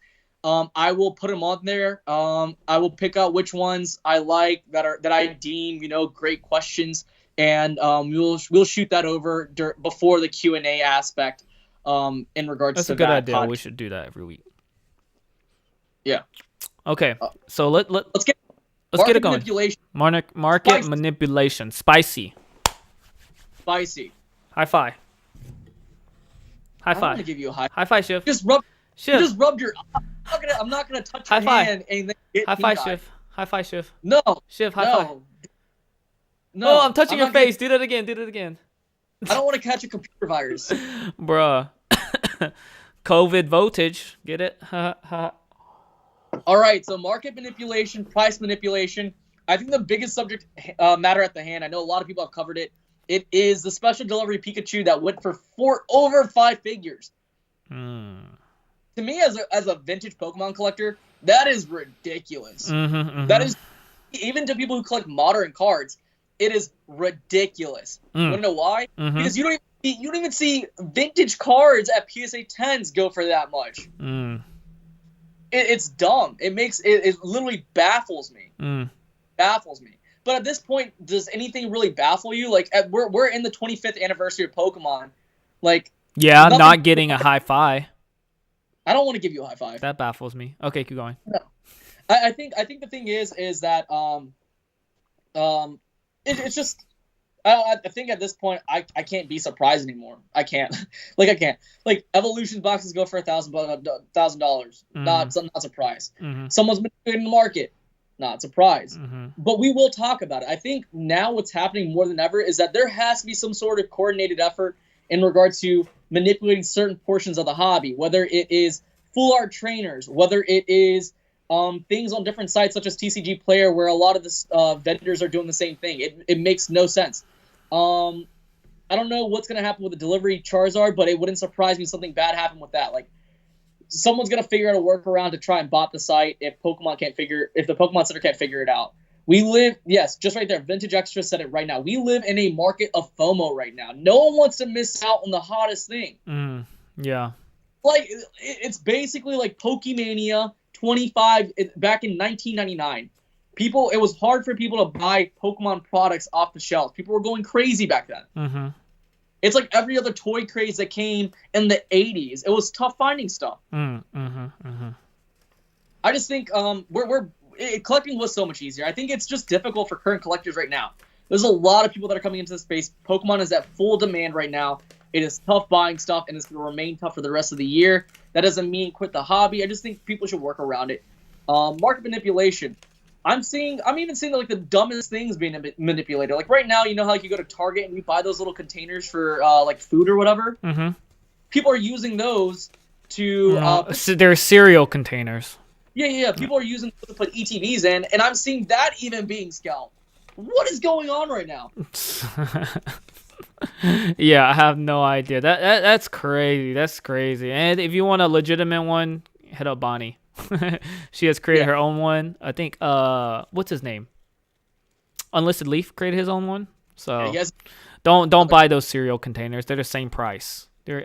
I will put them on there. I will pick out which ones I like that I deem, great questions and we'll shoot that over before the Q&A aspect. In regards That's to a good that idea. We should do that every week. Yeah. Okay. So let's get it going. Manipulation. Market manipulation. Spicy. High five. I want to give you a high. High five, Shiv. You just rubbed your. I'm not gonna touch your hand and then get high five, Shiv. High five, Shiv. No. Shiv, high five. No. Oh, I'm touching your face. Do that again. I don't want to catch a computer virus. Bruh. COVID voltage. Get it? All right. So market manipulation, price manipulation. I think the biggest subject matter at the hand, I know a lot of people have covered it. It is the special delivery Pikachu that went for over 5 figures. To me, as a vintage Pokemon collector, that is ridiculous. That is, even to people who collect modern cards, it is ridiculous. You want to know why? Because you don't even see vintage cards at PSA 10s go for that much. It's dumb. It literally baffles me. But at this point, does anything really baffle you? Like, we're in the 25th anniversary of Pokemon. Like, yeah, not getting a high five. I don't want to give you a high five. That baffles me. Okay, keep going. No. I think the thing is that it's just I think at this point I can't be surprised anymore. I can't. I can't. Like, Evolution boxes go for $1,000. Not surprised. Someone's manipulating the market. Not surprised. But we will talk about it. I think now what's happening more than ever is that there has to be some sort of coordinated effort in regards to manipulating certain portions of the hobby, whether it is full art trainers, whether it is things on different sites such as TCG Player, where a lot of the vendors are doing the same thing. It makes no sense. I don't know what's going to happen with the delivery Charizard, but it wouldn't surprise me if something bad happened with that. Like, someone's going to figure out a workaround to try and bot the site if the Pokemon Center can't figure it out. We live, yes, just right there, Vintage Extra said it right now. We live in a market of FOMO right now. No one wants to miss out on the hottest thing. Yeah. Like, it's basically like Pokemania 25 back in 1999. It was hard for people to buy Pokemon products off the shelves. People were going crazy back then. It's like every other toy craze that came in the 80s. It was tough finding stuff. I just think collecting was so much easier. I think it's just difficult for current collectors right now. There's a lot of people that are coming into the space. Pokemon is at full demand right now. It is tough buying stuff, and it's going to remain tough for the rest of the year. That doesn't mean quit the hobby. I just think people should work around it. Market manipulation. I'm even seeing like the dumbest things being manipulated. Like right now, you know how like you go to Target and you buy those little containers for like food or whatever. People are using those to. So they're cereal containers. Yeah. People are using those to put ETBs in, and I'm seeing that even being scalped. What is going on right now? Yeah, I have no idea. That's crazy. That's crazy. And if you want a legitimate one, hit up Bonnie. She has created her own one. I think what's his name? Unlisted Leaf created his own one. So don't buy those cereal containers. They're the same price. They're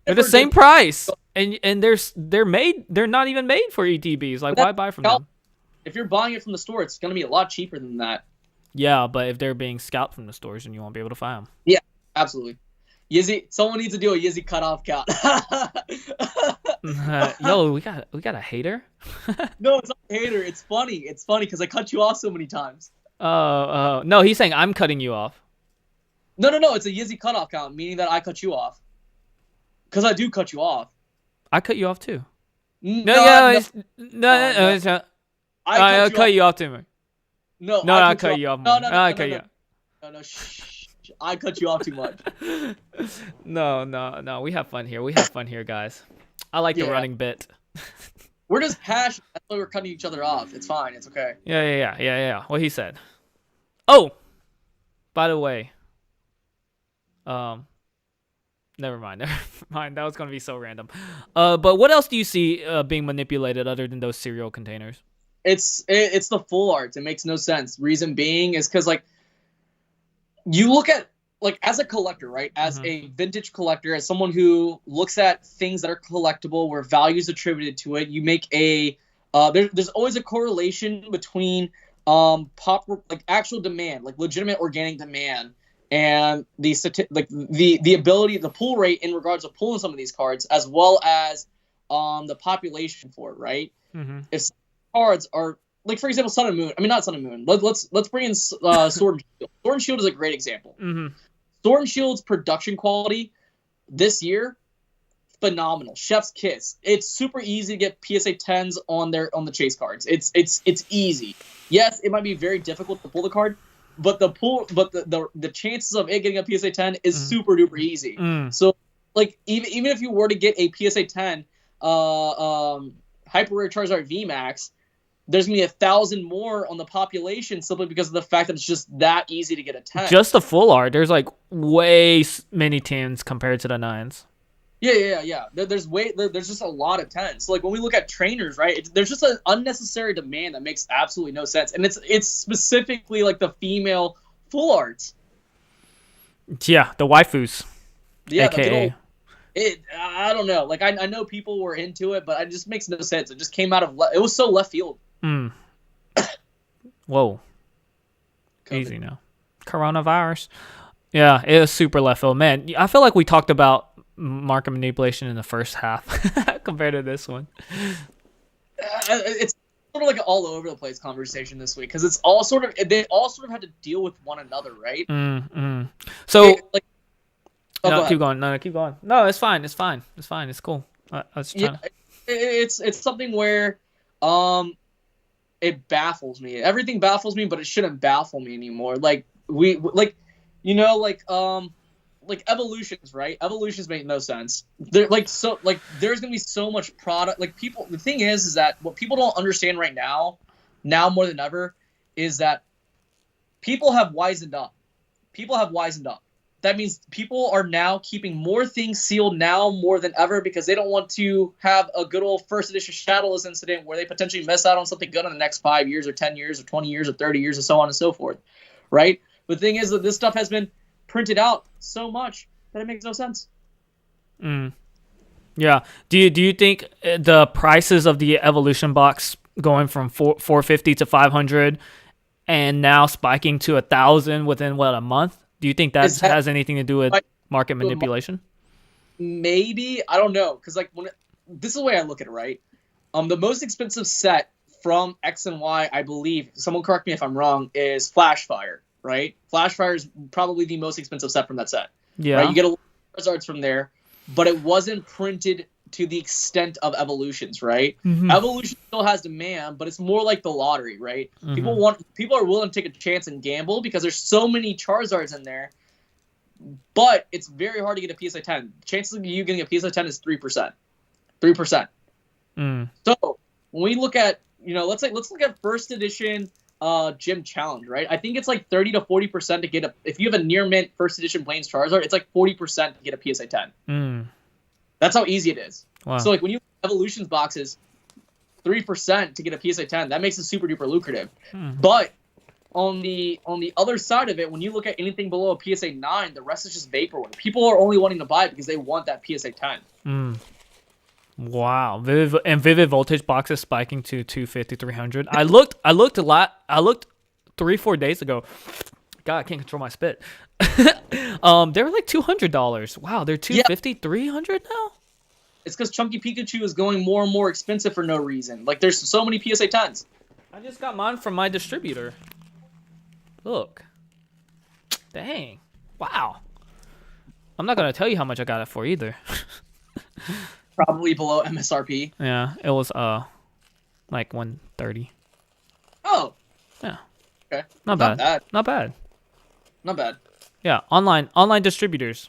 the same price. And they're not even made for ETBs. Like, why buy from them? If you're buying it from the store, it's going to be a lot cheaper than that. Yeah, but if they're being scalped from the stores, then you won't be able to find them. Yeah, absolutely. Yizzy, someone needs to do a Yizzy cutoff count. Yo, we got a hater? No, it's not a hater. It's funny. It's funny because I cut you off so many times. Oh, no, he's saying I'm cutting you off. No, it's a Yizzy cutoff count, meaning that I cut you off. Because I do cut you off. I cut you off too. No, I cut you off too. No, I cut you off. I cut you off. No, shh. I cut you off too much. No. We have fun here, guys. I like the running bit. We're just passionate. That's why we're cutting each other off. It's fine. It's okay. Yeah. What he said. Oh, by the way. Never mind. That was gonna be so random. But what else do you see being manipulated other than those cereal containers? It's the full arts. It makes no sense. Reason being is because like you look at like as a collector, right? As a vintage collector, as someone who looks at things that are collectible, where value is attributed to it, you make a there's always a correlation between like actual demand, like legitimate organic demand, and the ability, the pull rate in regards to pulling some of these cards, as well as the population for it, right? Mm-hmm. If cards are like, for example, Sun and Moon. I mean, not Sun and Moon. Let's bring in Sword and Shield. Sword and Shield is a great example. Mm-hmm. Sword and Shield's production quality this year, phenomenal. Chef's kiss. It's super easy to get PSA 10s on the chase cards. It's easy. Yes, it might be very difficult to pull the card, but the chances of it getting a PSA 10 is super duper easy. So like even if you were to get a PSA 10 hyper rare Charizard VMAX, there's gonna be 1,000 more on the population simply because of the fact that it's just that easy to get a 10. Just the full art. There's like way many 10s compared to the 9s. Yeah. There's just a lot of 10s. So like when we look at trainers, right? There's just an unnecessary demand that makes absolutely no sense, and it's specifically like the female full arts. Yeah, the waifus. Yeah, AKA. I don't know. Like I know people were into it, but it just makes no sense. It just came out of it was so left field. Whoa. COVID. Easy now. Coronavirus. Yeah, it was super left field. Man, I feel like we talked about market manipulation in the first half compared to this one. It's sort of like an all over the place conversation this week because they all sort of had to deal with one another, right? So like, no, keep going. No, keep going. No, it's fine. It's fine. It's fine. It's cool. It's something where it baffles me. Everything baffles me, but it shouldn't baffle me anymore. Like like evolutions, right? Evolutions make no sense. There's gonna be so much product. Like people, the thing is that what people don't understand right now more than ever, is that people have wisened up. That means people are now keeping more things sealed now more than ever because they don't want to have a good old first edition Shadowless incident where they potentially miss out on something good in the next 5 years or 10 years or 20 years or 30 years and so on and so forth, right? But the thing is that this stuff has been printed out so much that it makes no sense. Yeah. Do you think the prices of the evolution box going from 450 to 500 and now spiking to 1,000 within a month? Do you think that has anything to do with market manipulation? Maybe, I don't know, because like this is the way I look at it, right? The most expensive set from X and Y, I believe, someone correct me if I'm wrong, is Flashfire, right? Flashfire is probably the most expensive set from that set. Yeah. Right? You get a lot of Charizards from there, but it wasn't printed to the extent of Evolutions, right? Evolution still has demand, but it's more like the lottery, right? People are willing to take a chance and gamble because there's so many Charizards in there, but it's very hard to get a PSA 10. Chances of you getting a PSA 10 is 3%. 3%. So when we look at, let's look at first edition Gym Challenge, right? I think it's like 30 to 40% to get if you have a near mint first edition Blaine's Charizard, it's like 40% to get a PSA 10. That's how easy it is. Wow. So like when you have Evolutions boxes, 3% to get a PSA 10, that makes it super duper lucrative. But on the other side of it, when you look at anything below a PSA 9, the rest is just vaporware. People are only wanting to buy it because they want that PSA 10. Wow. Vivid Voltage boxes spiking to 250, 300. I looked 3-4 days ago. God, I can't control my spit. They were like $200. Wow, they're $250, $300 now? It's because Chunky Pikachu is going more and more expensive for no reason. Like, there's so many PSA 10s. I just got mine from my distributor. Look. Dang. Wow. I'm not going to tell you how much I got it for either. Probably below MSRP. Yeah, it was like 130. Oh. Yeah. Okay. Not bad. Yeah, online distributors.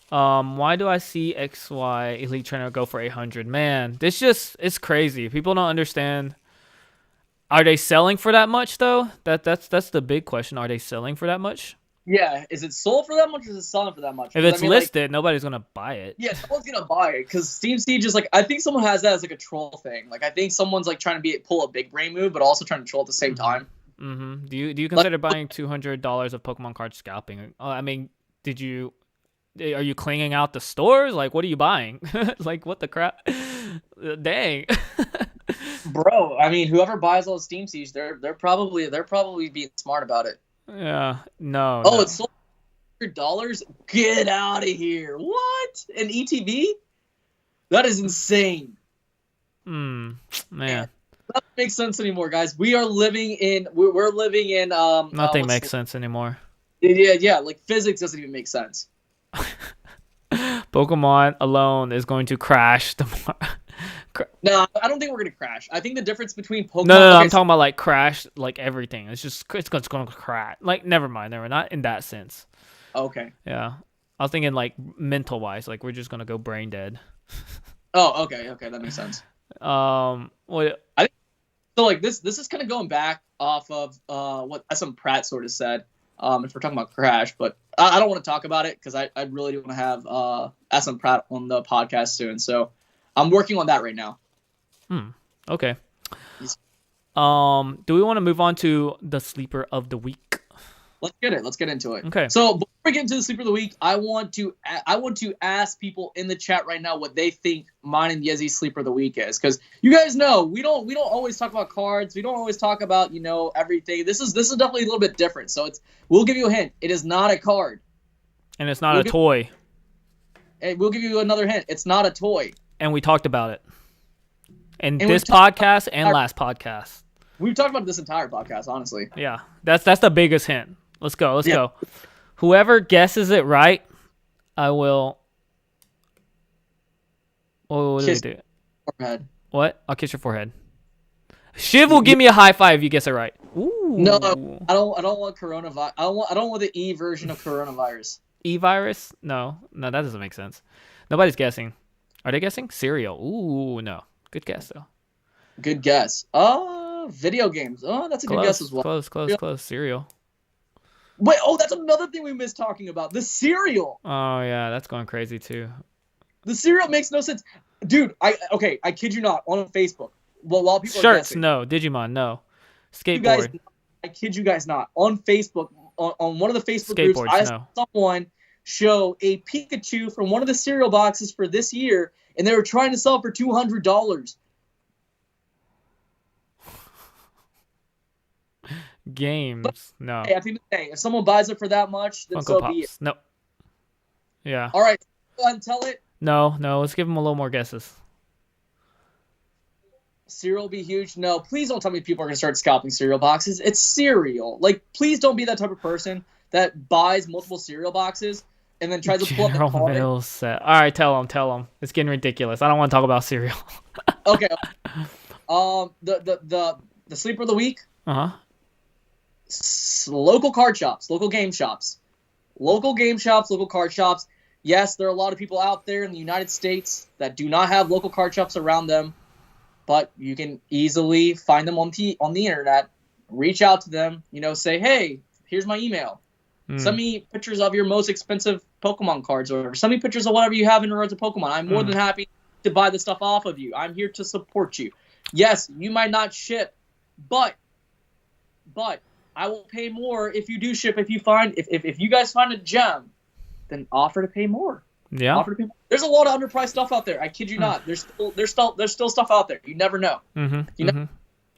Why do I see XY Elite Trainer go for 800? Man, it's crazy. People don't understand. Are they selling for that much though? That's the big question. Are they selling for that much? Yeah, is it sold for that much or is it selling for that much? If it's listed, nobody's gonna buy it. Yeah, no one's gonna buy it because Steam Siege is like, I think someone has that as like a troll thing. Like I think someone's like trying to pull a big brain move, but also trying to troll at the same time. Do you consider buying $200 of Pokemon card scalping? I mean, are you cleaning out the stores? Like, what are you buying? Like, what the crap? Dang. Bro, I mean, whoever buys all the Steam Siege, they're probably being smart about it. Yeah, no, Oh, no. it's sold $100. Get out of here! What? An ETB? That is insane. Man, That doesn't make sense anymore, guys. We're living in nothing makes sense anymore. yeah, like physics doesn't even make sense. Pokemon alone is going to crash tomorrow. No, I don't think we're gonna crash. I think the difference between Pokemon. No, Okay, I'm talking about like crash, like everything. It's going to crash. Like never mind, not in that sense. okay. Yeah, I was thinking like mental wise, like we're just gonna go brain dead. Oh, okay, that makes sense. What? I think so. Like this is kind of going back off of what SM Pratt sort of said. If we're talking about crash, but I don't want to talk about it because I really do want to have SM Pratt on the podcast soon. So I'm working on that right now. Okay. Do we want to move on to the sleeper of the week? Let's get it. Let's get into it. Okay. So before we get into the sleeper of the week, I want to ask people in the chat right now what they think mine and Yezi's sleeper of the week is, because you guys know we don't always talk about cards. We don't always talk about everything. This is definitely a little bit different. So we'll give you a hint. It is not a card, and it's not a toy. And we'll give you another hint. It's not a toy. And we talked about it in this podcast and last podcast. We've talked about this entire podcast, honestly. Yeah, that's the biggest hint. Let's go. Go. Whoever guesses it right, I will. What do we do? Forehead. What? I'll kiss your forehead. Shiv will give me a high five if you guess it right. Ooh. No, I don't want coronavirus. I don't want the E version of coronavirus. E virus? No, that doesn't make sense. Nobody's guessing. Are they guessing? Cereal. Ooh, no. Good guess though. Good guess. Video games. Oh, that's a good guess as well. Close. Cereal. Wait, that's another thing we missed talking about. The cereal. Oh yeah, that's going crazy too. The cereal makes no sense. Dude, I kid you not, on Facebook. Well, while people Shirts, are guessing, no. Digimon, no. Skateboard. You guys, I kid you guys not. On Facebook, on one of the Facebook groups, I saw someone show a Pikachu from one of the cereal boxes for this year, and they were trying to sell it for $200. Games, but, no. Hey, at the end of the day, if someone buys it for that much, then Funko so Pops. be it. No. Yeah. All right, go ahead and tell it. No. Let's give them a little more guesses. Cereal be huge. No, please don't tell me people are gonna start scalping cereal boxes. It's cereal. Like, please don't be that type of person that buys multiple cereal boxes and then tries to pull up the card. Mills set. All right, tell them. It's getting ridiculous. I don't want to talk about cereal. Okay. The sleeper of the week. Local card shops, local game shops, local card shops. Yes, there are a lot of people out there in the United States that do not have local card shops around them, but you can easily find them on the internet. Reach out to them, say, hey, here's my email. Send me pictures of your most expensive Pokemon cards, or send me pictures of whatever you have in regards to Pokemon. I'm more than happy to buy the stuff off of you. I'm here to support you. Yes, you might not ship, but I will pay more if you do ship. If you guys find a gem, then offer to pay more. Yeah. Offer to pay more. There's a lot of underpriced stuff out there. I kid you not. There's still stuff out there. You never know.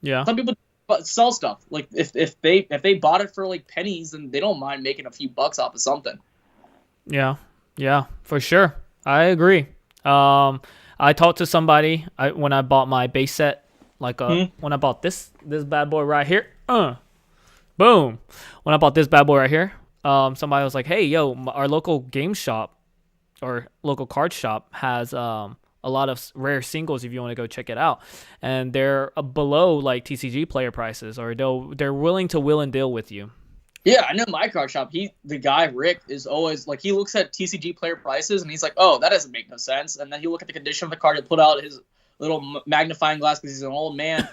Yeah. Some people sell stuff. Like if they bought it for like pennies, then they don't mind making a few bucks off of something. Yeah, for sure. I agree. I talked to somebody when I bought my base set, like when I bought this bad boy right here. Boom. When I bought this bad boy right here, somebody was like, "Hey, yo, our local game shop or local card shop has a lot of rare singles if you want to go check it out, and they're below like TCG player prices, or they're willing to will and deal with you." Yeah, I know my card shop. The guy Rick is always like, he looks at TCG player prices and he's like, "Oh, that doesn't make no sense." And then he'll look at the condition of the card and put out his little magnifying glass because he's an old man.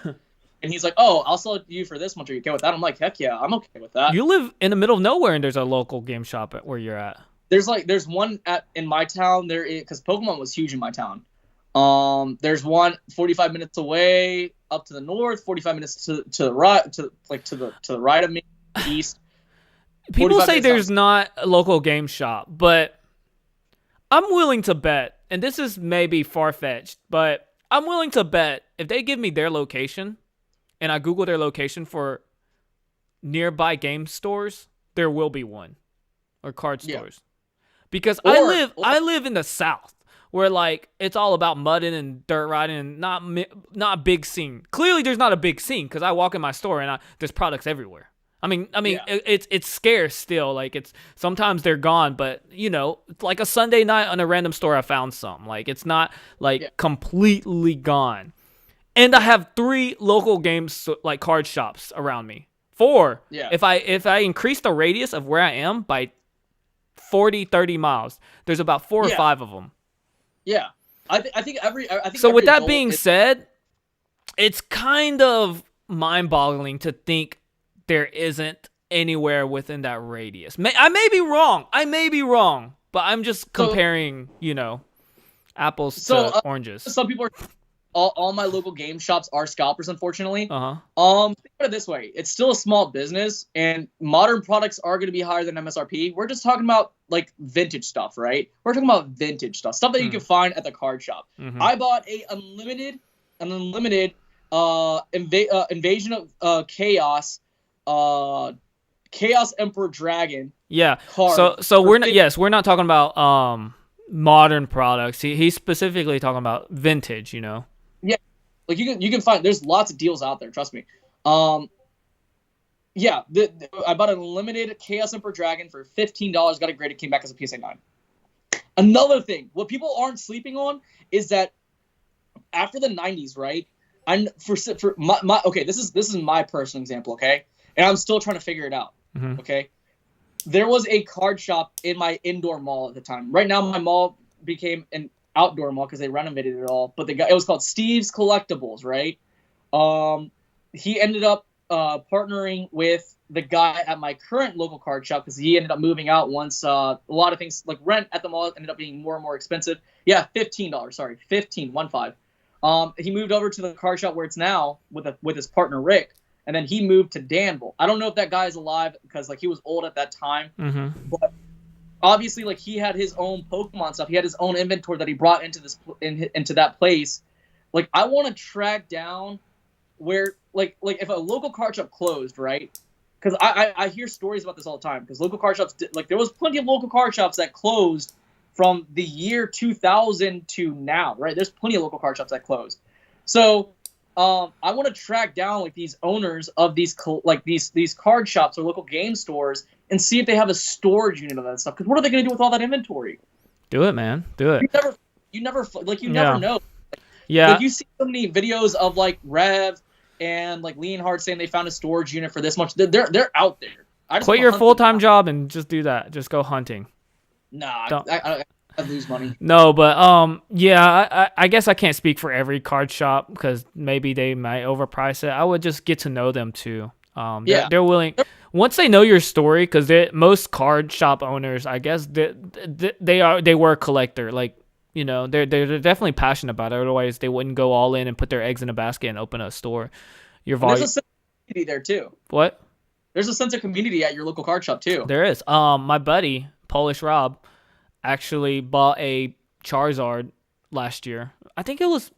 And he's like, "Oh, I'll sell it to you for this much. Are you okay with that?" I'm like, "Heck yeah, I'm okay with that." You live in the middle of nowhere, and there's a local game shop where you're at. There's one in my town. There is, because Pokemon was huge in my town. There's one 45 minutes away up to the north, 45 minutes to the right, to the right of me, east. People say there's not a local game shop, but I'm willing to bet, and this is maybe far-fetched, but I'm willing to bet if they give me their location and I Google their location for nearby game stores, there will be one or card stores. Because I live in the South where like it's all about mudding and dirt riding and not big scene. Clearly there's not a big scene because I walk in my store and there's products everywhere. I mean, it's scarce still. Like it's sometimes they're gone, but you know, it's like a Sunday night on a random store I found some. Like it's not like completely gone. And I have 3 local games like card shops around me. 4. Yeah. If I increase the radius of where I am by 40, 30 miles, there's about 4 or 5 of them. Yeah. I think so with that being said, it's kind of mind-boggling to think there isn't anywhere within that radius. I may be wrong, but I'm just comparing, you know, apples to oranges. Some people are all my local game shops are scalpers, unfortunately. Uh-huh. Think about it this way. It's still a small business, and modern products are going to be higher than MSRP. We're just talking about, like, vintage stuff, right? We're talking about vintage stuff that you can find at the card shop. Mm-hmm. I bought an unlimited Invasion of Chaos, Chaos Emperor Dragon. Yeah. Card so we're not talking about modern products. He's specifically talking about vintage, you know. Yeah, like you can find there's lots of deals out there. Trust me. I bought an unlimited Chaos Emperor Dragon for $15. Got it graded, came back as a PSA 9. Another thing, what people aren't sleeping on is that after the 90s, right? This is my personal example, okay? And I'm still trying to figure it out. Mm-hmm. Okay. There was a card shop in my indoor mall at the time. Right now, my mall became an outdoor mall because they renovated it all. But it was called Steve's Collectibles, right? He ended up partnering with the guy at my current local card shop because he ended up moving out once a lot of things like rent at the mall ended up being more and more expensive. Yeah, $15. Sorry, 15. He moved over to the card shop where it's now with his partner Rick. And then he moved to Danville. I don't know if that guy is alive because like he was old at that time. Mm-hmm. But obviously, like he had his own Pokemon stuff. He had his own inventory that he brought into that place. Like I want to track down where like if a local card shop closed, right? Because I hear stories about this all the time. Because local card shops there was plenty of local card shops that closed from the year 2000 to now, right? There's plenty of local card shops that closed. So. I want to track down like these owners of these card shops or local game stores and see if they have a storage unit of that stuff. Because what are they going to do with all that inventory? Do it, man. Do it. You never know. Yeah. Like you see so many videos of like Rev and like Leonhard saying they found a storage unit for this much. They're out there. Quit your full-time job and just do that. Just go hunting. Nah, I lose money. No, but I guess I can't speak for every card shop because maybe they might overprice it. I would just get to know them too. They're willing once they know your story because most card shop owners, I guess they were a collector. Like you know, they're definitely passionate about it. Otherwise, they wouldn't go all in and put their eggs in a basket and open a store. There's a sense of community there too. What? There's a sense of community at your local card shop too. There is. My buddy Polish Rob actually bought a Charizard last year. I think it was,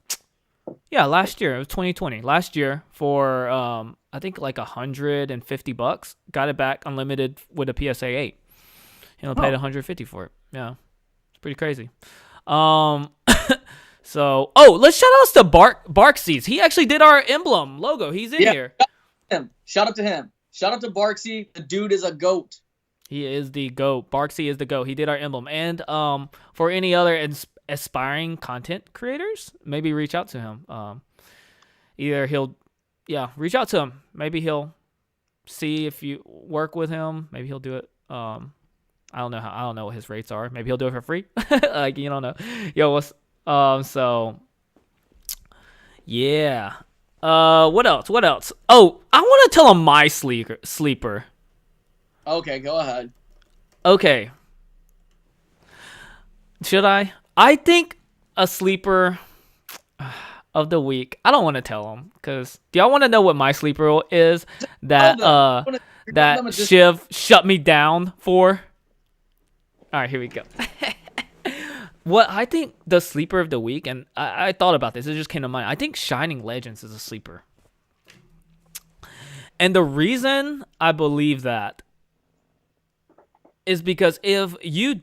last year. It was 2020. Last year for I think like $150. Got it back unlimited with a PSA 8. He only paid $150 for it. Yeah, it's pretty crazy. So let's shout outs to Barksies. He actually did our emblem logo. He's in here. Shout out to him. Shout out to Barksy. The dude is a goat. He is the GOAT. Barksy is the GOAT. He did our emblem. And for any other aspiring content creators, maybe reach out to him. Either he'll, reach out to him. Maybe he'll see if you work with him. Maybe he'll do it. I don't know what his rates are. Maybe he'll do it for free. Like you don't know. What else? Oh, I want to tell him my sleeper. Okay, go ahead. Okay. Should I? I think a sleeper of the week. I don't want to tell him because do y'all want to know what my sleeper is that Shiv shut me down for? All right, here we go. What I think the sleeper of the week, and I thought about this, it just came to mind. I think Shining Legends is a sleeper. And the reason I believe that is because if you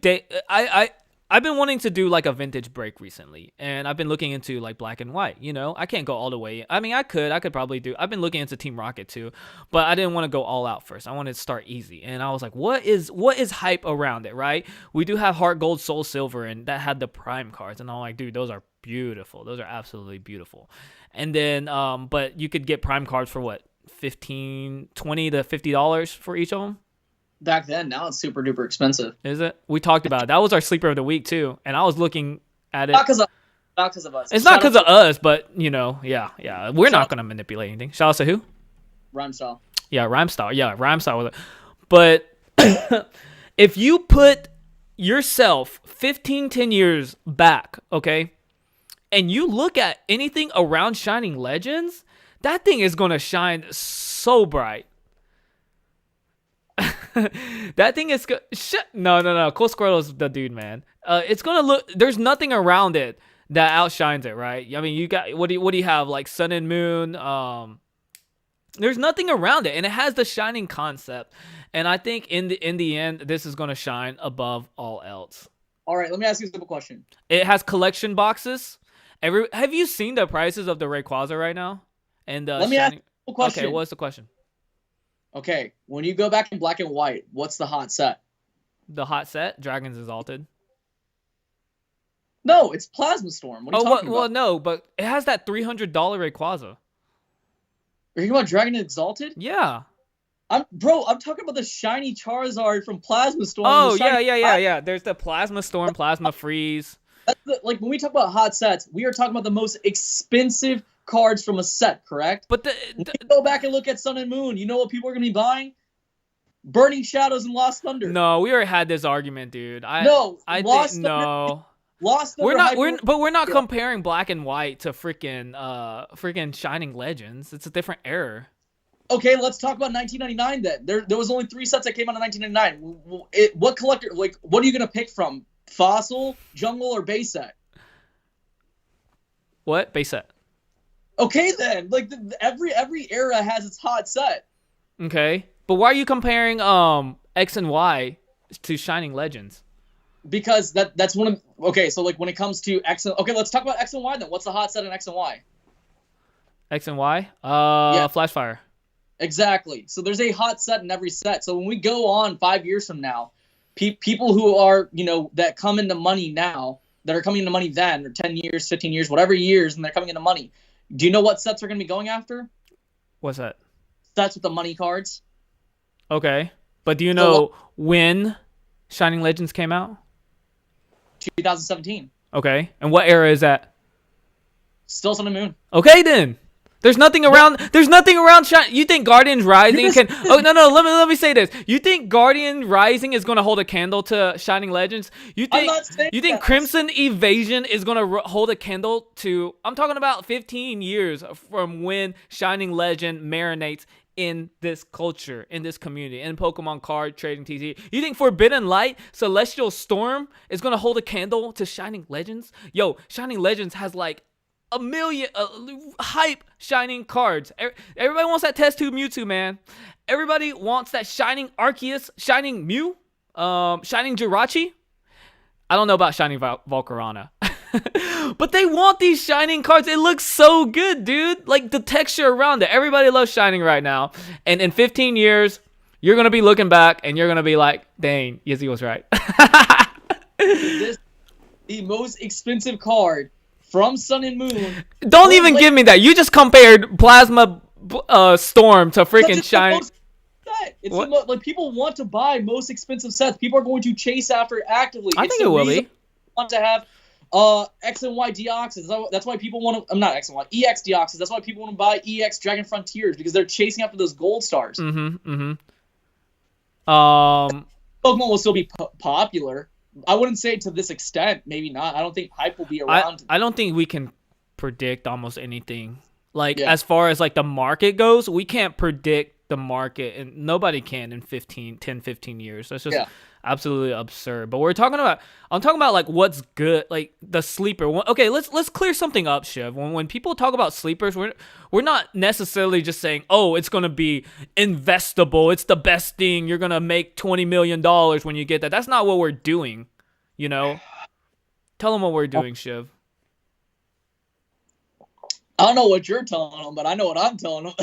I've been wanting to do like a vintage break recently, and I've been looking into like black and white. I can't go all the way. I mean, I could probably do. I've been looking into Team Rocket too, but I didn't want to go all out first. I wanted to start easy, and I was like, what is hype around it, right? We do have Heart Gold, Soul Silver, and that had the Prime cards, and I'm like, dude, those are beautiful. Those are absolutely beautiful. And then, but you could get Prime cards for what, $20 to $50 for each of them. Back then, now it's super duper expensive. Is it? We talked about it. That was our sleeper of the week too, and I was looking at it. Not because of us. It's not because of us, but yeah. We're not gonna manipulate anything. Shout out to who? Rhyme style. Yeah, Rhyme style. Yeah, Rhyme style. But if you put yourself 10 years back, okay, and you look at anything around Shining Legends, that thing is gonna shine so bright. That thing is no. Cool Squirtle's the dude, man. It's gonna look. There's nothing around it that outshines it, right? I mean, you got what do you have, like Sun and Moon? There's nothing around it, and it has the shining concept. And I think in the end, this is gonna shine above all else. All right, let me ask you a simple question. It has collection boxes. Have you seen the prices of the Rayquaza right now? And let me ask you a simple question. Okay, what's the question? Okay, when you go back in black and white, what's the hot set? The hot set? Dragon's Exalted. No, it's Plasma Storm. What are you talking about? Well, no, but it has that $300 Rayquaza. Are you talking about Dragon Exalted? Yeah. I'm talking about the shiny Charizard from Plasma Storm. Oh, yeah. There's the Plasma Storm, Plasma Freeze. Like, when we talk about hot sets, we are talking about the most expensive cards from a set, correct? But when you go back and look at Sun and Moon, you know what people are going to be buying? Burning Shadows and Lost Thunder. No, we already had this argument, dude. Lost Thunder. We're not comparing black and white to freaking Shining Legends. It's a different era. Okay, let's talk about 1999 then. There was only 3 sets that came out in 1999. What collector, like, what are you going to pick from? Fossil, Jungle, or base set? What? Base set. Okay then, like every era has its hot set. Okay, but why are you comparing X and Y to Shining Legends? Because that's one of so like when it comes to X and let's talk about X and Y then. What's the hot set in X and Y? X and Y? Flashfire. Exactly. So there's a hot set in every set. So when we go on 5 years from now, people who are that come into money now, that are coming into money then, or 10 years, 15 years, whatever years, and they're coming into money. Do you know what sets are going to be going after? What's that? Sets with the money cards. Okay. But do you know when Shining Legends came out? 2017. Okay. And what era is that? Still Sun and Moon. Okay, then. There's nothing around. You think Guardian Rising can? Oh no. Let me say this. You think Guardian Rising is gonna hold a candle to Shining Legends? You think Crimson Evasion is gonna hold a candle to? I'm talking about 15 years from when Shining Legend marinates in this culture, in this community, in Pokemon card trading TCG. You think Forbidden Light, Celestial Storm is gonna hold a candle to Shining Legends? Yo, Shining Legends has like a million hype shining cards. Everybody wants that test tube Mewtwo, man. Everybody wants that shining Arceus, shining Mew, shining Jirachi. I don't know about shining Volcarona. But they want these shining cards. It looks so good, dude. Like the texture around it. Everybody loves shining right now. And in 15 years, you're going to be looking back and you're going to be like, dang, Yizzy was right. This is the most expensive card from Sun and Moon. Don't even give me that. You just compared Plasma Storm to freaking Shine. It's like people want to buy most expensive sets. People are going to chase after it actively. I think it will be. Want to have X and Y Deoxys. That's why people want to. I'm not X and Y. EX Deoxys. That's why people want to buy EX Dragon Frontiers, because they're chasing after those gold stars. Pokemon will still be popular. I wouldn't say to this extent. Maybe not. I don't think hype will be around. I don't think we can predict almost anything. Like as far as like the market goes, we can't predict the market, and nobody can in 10-15 years. That's just absolutely absurd. But I'm talking about like what's good, like the sleeper. Okay, let's clear something up, Shiv. When people talk about sleepers, we're not necessarily just saying, oh, it's gonna be investable. It's the best thing. You're gonna make $20 million when you get that. That's not what we're doing. You know, tell them what we're doing, Shiv. I don't know what you're telling them, but I know what I'm telling them.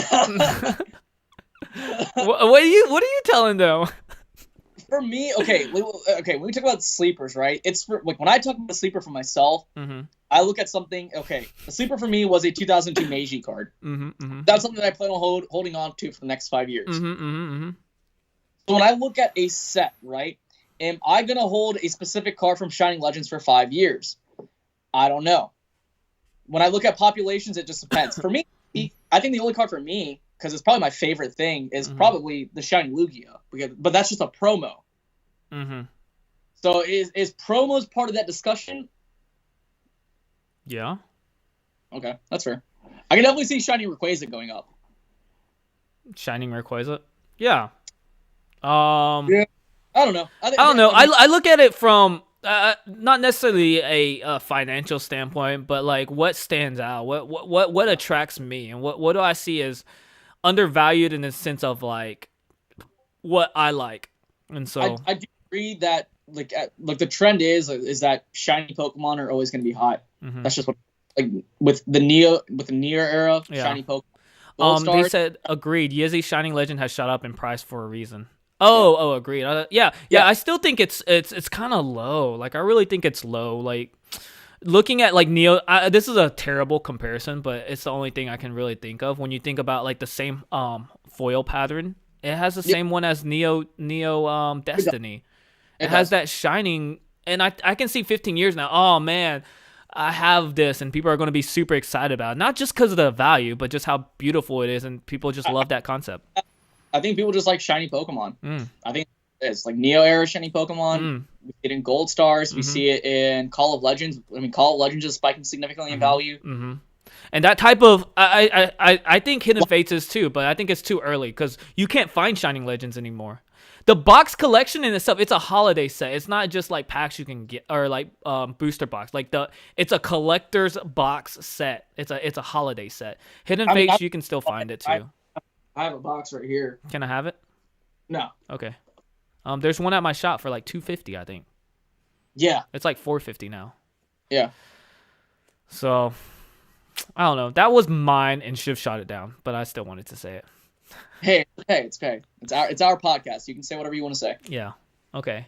What are you telling them? For me, okay, when we talk about sleepers, right? It's for, like, when I talk about a sleeper for myself, I look at something. Okay, a sleeper for me was a 2002 Meiji card. That's something that I plan on holding on to for the next 5 years. So when I look at a set, right, am I gonna hold a specific card from Shining Legends for 5 years? I don't know. When I look at populations, it just depends. For me, I think the only card for me, because it's probably my favorite thing, is probably the Shining Lugia. But that's just a promo. So is promos part of that discussion? Yeah. Okay, that's fair. I can definitely see Shining Rayquaza going up. Shining Rayquaza? Yeah. Yeah. I don't know. I don't know. I look at it from not necessarily a financial standpoint, but like what stands out, what attracts me, and what do I see as undervalued in the sense of like what I like. And so I do agree that like the trend is that shiny Pokemon are always going to be hot. That's just what, like, with the Neo era, shiny Pokemon. They said agreed. Yeezy's Shining Legend has shot up in price for a reason. Oh, agreed. Yeah. I still think it's kind of low. Like, I really think it's low. Like, looking at like Neo, this is a terrible comparison, but it's the only thing I can really think of when you think about like the same foil pattern. It has the same one as Neo Destiny. It has that shining, and I can see 15 years now. Oh man, I have this, and people are going to be super excited about it. Not just because of the value, but just how beautiful it is, and people just love that concept. I think people just like shiny Pokemon. I think it's like Neo era shiny Pokemon. We see it in Gold Stars. We see it in Call of Legends. I mean, Call of Legends is spiking significantly in value. And that type of I think Hidden Fates is too, but I think it's too early because you can't find Shining Legends anymore. The box collection in itself, it's a holiday set. It's not just like packs you can get or like booster box. Like it's a collector's box set. It's a holiday set. Hidden Fates, you can still find it too. I have a box right here. Can I have it? No. Okay. There's one at my shop for like $250, I think. Yeah. It's like $450 now. Yeah. So, I don't know. That was mine, and Shiv shot it down, but I still wanted to say it. Hey, it's okay. It's our podcast. You can say whatever you want to say. Yeah. Okay.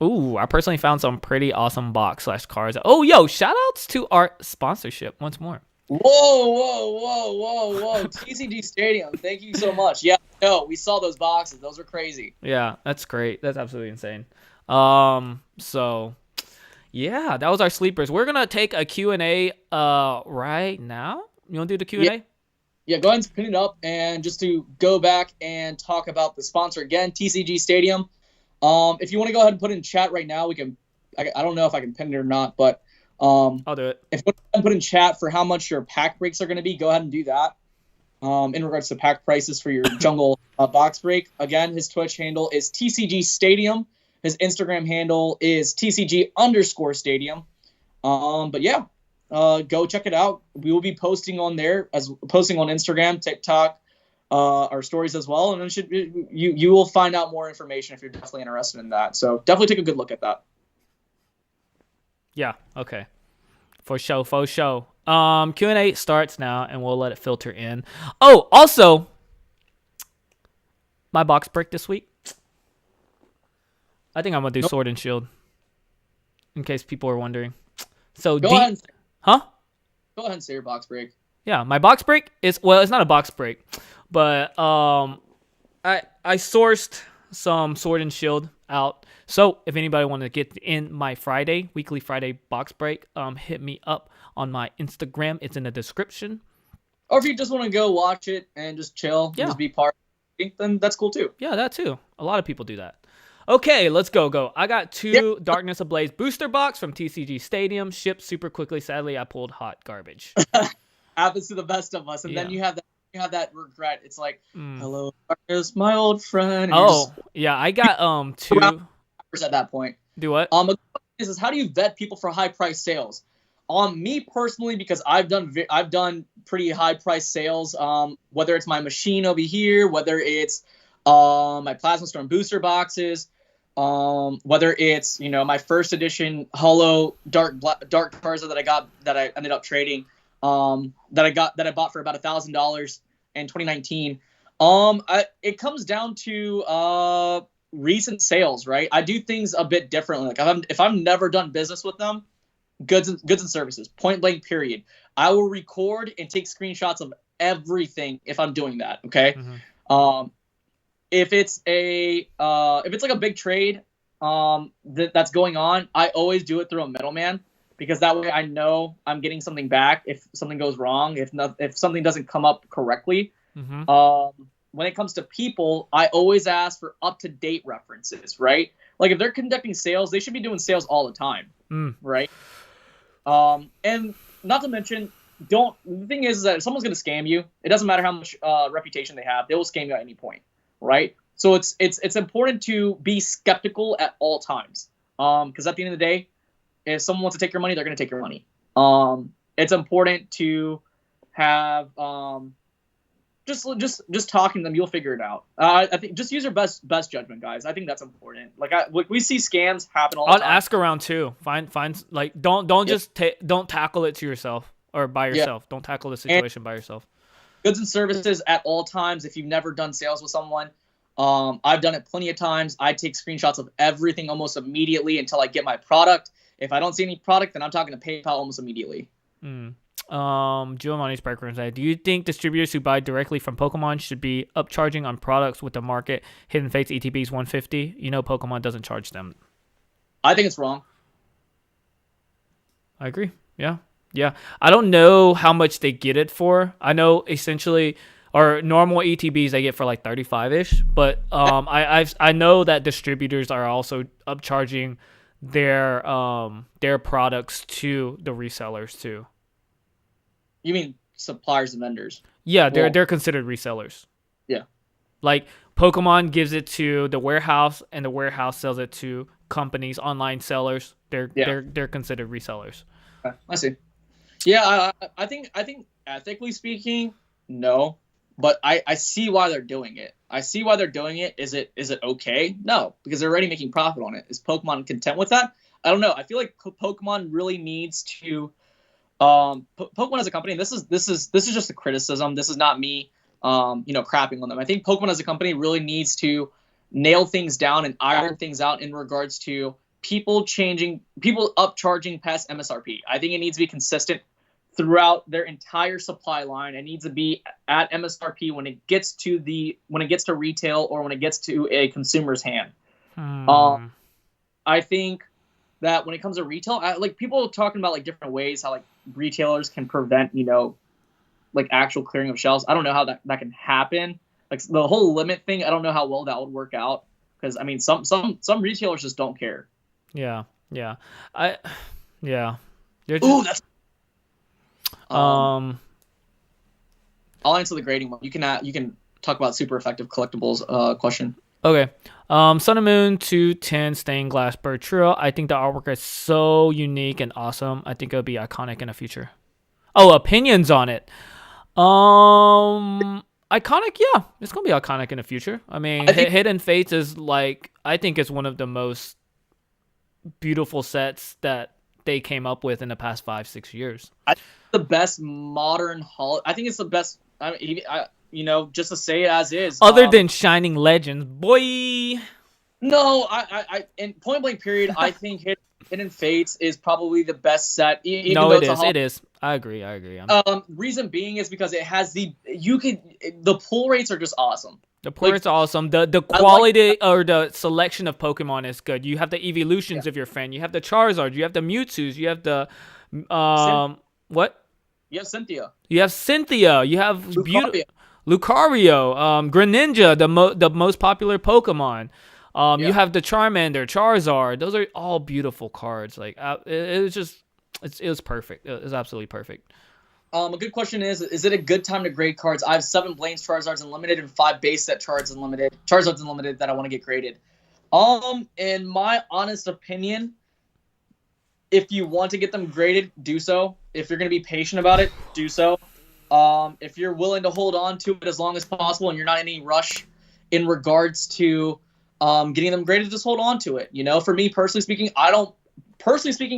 Ooh, I personally found some pretty awesome box/cards. Oh, yo, shout outs to our sponsorship once more. Whoa. TCG Stadium, thank you so much. Yeah, no, we saw those boxes. Those were crazy. Yeah, that's great. That's absolutely insane. So, yeah, that was our sleepers. We're going to take a Q&A right now. You want to do the Q&A? Yeah, go ahead and pin it up. And just to go back and talk about the sponsor again, TCG Stadium. If you want to go ahead and put it in chat right now, we can. I don't know if I can pin it or not, but I'll do it. If you want to put in chat for how much your pack breaks are going to be, go ahead and do that. In regards to pack prices for your jungle box break, again, his Twitch handle is TCG Stadium. His Instagram handle is TCG_Stadium. But yeah, go check it out. We will be posting on there, posting on Instagram, TikTok, our stories as well, and you will find out more information if you're definitely interested in that. So definitely take a good look at that. Yeah. Okay. For show. Q&A starts now, and we'll let it filter in. Oh, also, my box break this week. I think I'm gonna do Sword and Shield, in case people are wondering. So Go ahead and say your box break. Yeah, my box break is, well, it's not a box break, but I sourced some Sword and Shield out. So if anybody want to get in my weekly Friday box break, hit me up on my Instagram. It's in the description. Or if you just want to go watch it and just chill, and just be part of it, then that's cool too. Yeah, that too. A lot of people do that. Okay, let's go. I got 2 Darkness Ablaze booster box from TCG Stadium. Shipped super quickly. Sadly, I pulled hot garbage. I happens to the best of us, and then Yeah. you have that regret. It's like, Mm. hello, darkness, my old friend, and you're Oh, just yeah. I got around two. at that point. Do what? A is how do you vet people for high price sales? Me personally, because I've done pretty high price sales. Whether it's my machine over here, whether it's my Plasma Storm booster boxes, whether it's my first edition Hollow Dark Charizard that I ended up trading, that I bought for about $1,000 in 2019. It comes down to recent sales, right? I do things a bit differently. Like if I've never done business with them, goods and services, point blank, period. I will record and take screenshots of everything if I'm doing that. Okay. Mm-hmm. If it's like a big trade that's going on, I always do it through a middleman, because that way I know I'm getting something back if something goes wrong, if something doesn't come up correctly. Mm-hmm. When it comes to people, I always ask for up-to-date references, right? Like if they're conducting sales, they should be doing sales all the time, right? And not to mention, the thing is that if someone's going to scam you, it doesn't matter how much reputation they have, they will scam you at any point, right? So it's important to be skeptical at all times, because at the end of the day, if someone wants to take your money, they're going to take your money. It's important to have just talking to them, you'll figure it out. I think just use your best judgment, guys. I think that's important. Like we see scams happen all the time. I'll ask around too. Find like don't just don't tackle it to yourself or by yourself. Don't tackle the situation by yourself. Goods and services at all times. If you've never done sales with someone, I've done it plenty of times. I take screenshots of everything almost immediately until I get my product. If I don't see any product, then I'm talking to PayPal almost immediately. Giovanni's background side. Do you think distributors who buy directly from Pokemon should be upcharging on products with the market Hidden Fates ETBs 150? Pokemon doesn't charge them. I think it's wrong. I agree. Yeah. I don't know how much they get it for. I know essentially, or normal ETBs they get for like 35-ish, but I know that distributors are also upcharging their products to the resellers too. You mean suppliers and vendors? Yeah, they're considered resellers. Yeah. Like Pokemon gives it to the warehouse, and the warehouse sells it to companies, online sellers. They're considered resellers. Okay, I see. Yeah, I think ethically speaking, no, but I see why they're doing it. I see why they're doing it. Is it okay? No, because they're already making profit on it. Is Pokemon content with that? I don't know. I feel like Pokemon really needs to. Pokemon as a company, this is just a criticism. This is not me, crapping on them. I think Pokemon as a company really needs to nail things down and iron things out in regards to people upcharging past MSRP. I think it needs to be consistent throughout their entire supply line. It needs to be at MSRP when it gets to retail or when it gets to a consumer's hand. I think that when it comes to retail, like people talking about like different ways how like retailers can prevent, like actual clearing of shelves. I don't know how that can happen. Like the whole limit thing, I don't know how well that would work out, because I mean some retailers just don't care. Yeah. Ooh, that's I'll answer the grading one. You can talk about super effective collectibles question. Okay. Sun and Moon 210 stained glass bird trio. I think the artwork is so unique and awesome. I think it'll be iconic in the future. Oh, opinions on it. Iconic, yeah. It's gonna be iconic in the future. I mean, Hidden Fates is like, I think it's one of the most beautiful sets that they came up with in the past 5-6 years. I think the best modern I think it's the best. Just to say it as is. Other than Shining Legends, boy. No, I in point blank period, I think Hidden Fates is probably the best set. It is. I agree. Reason being is because it has the pull rates are just awesome. The pull rates are awesome. The quality or the selection of Pokemon is good. You have the evolutions of your friend. You have the Charizard. You have the Mewtwo's. You have the what? You have Cynthia. You have Lucario, Greninja, the most popular Pokemon. You have the Charmander, Charizard. Those are all beautiful cards. Like it was perfect. It was absolutely perfect. A good question is it a good time to grade cards? I have 7 Blaine's Charizards Unlimited and 5 base set Charizards Unlimited that I want to get graded. In my honest opinion, if you want to get them graded, do so. If you're going to be patient about it, do so. If you're willing to hold on to it as long as possible and you're not in any rush in regards to getting them graded, just hold on to it. You know, for me, personally speaking,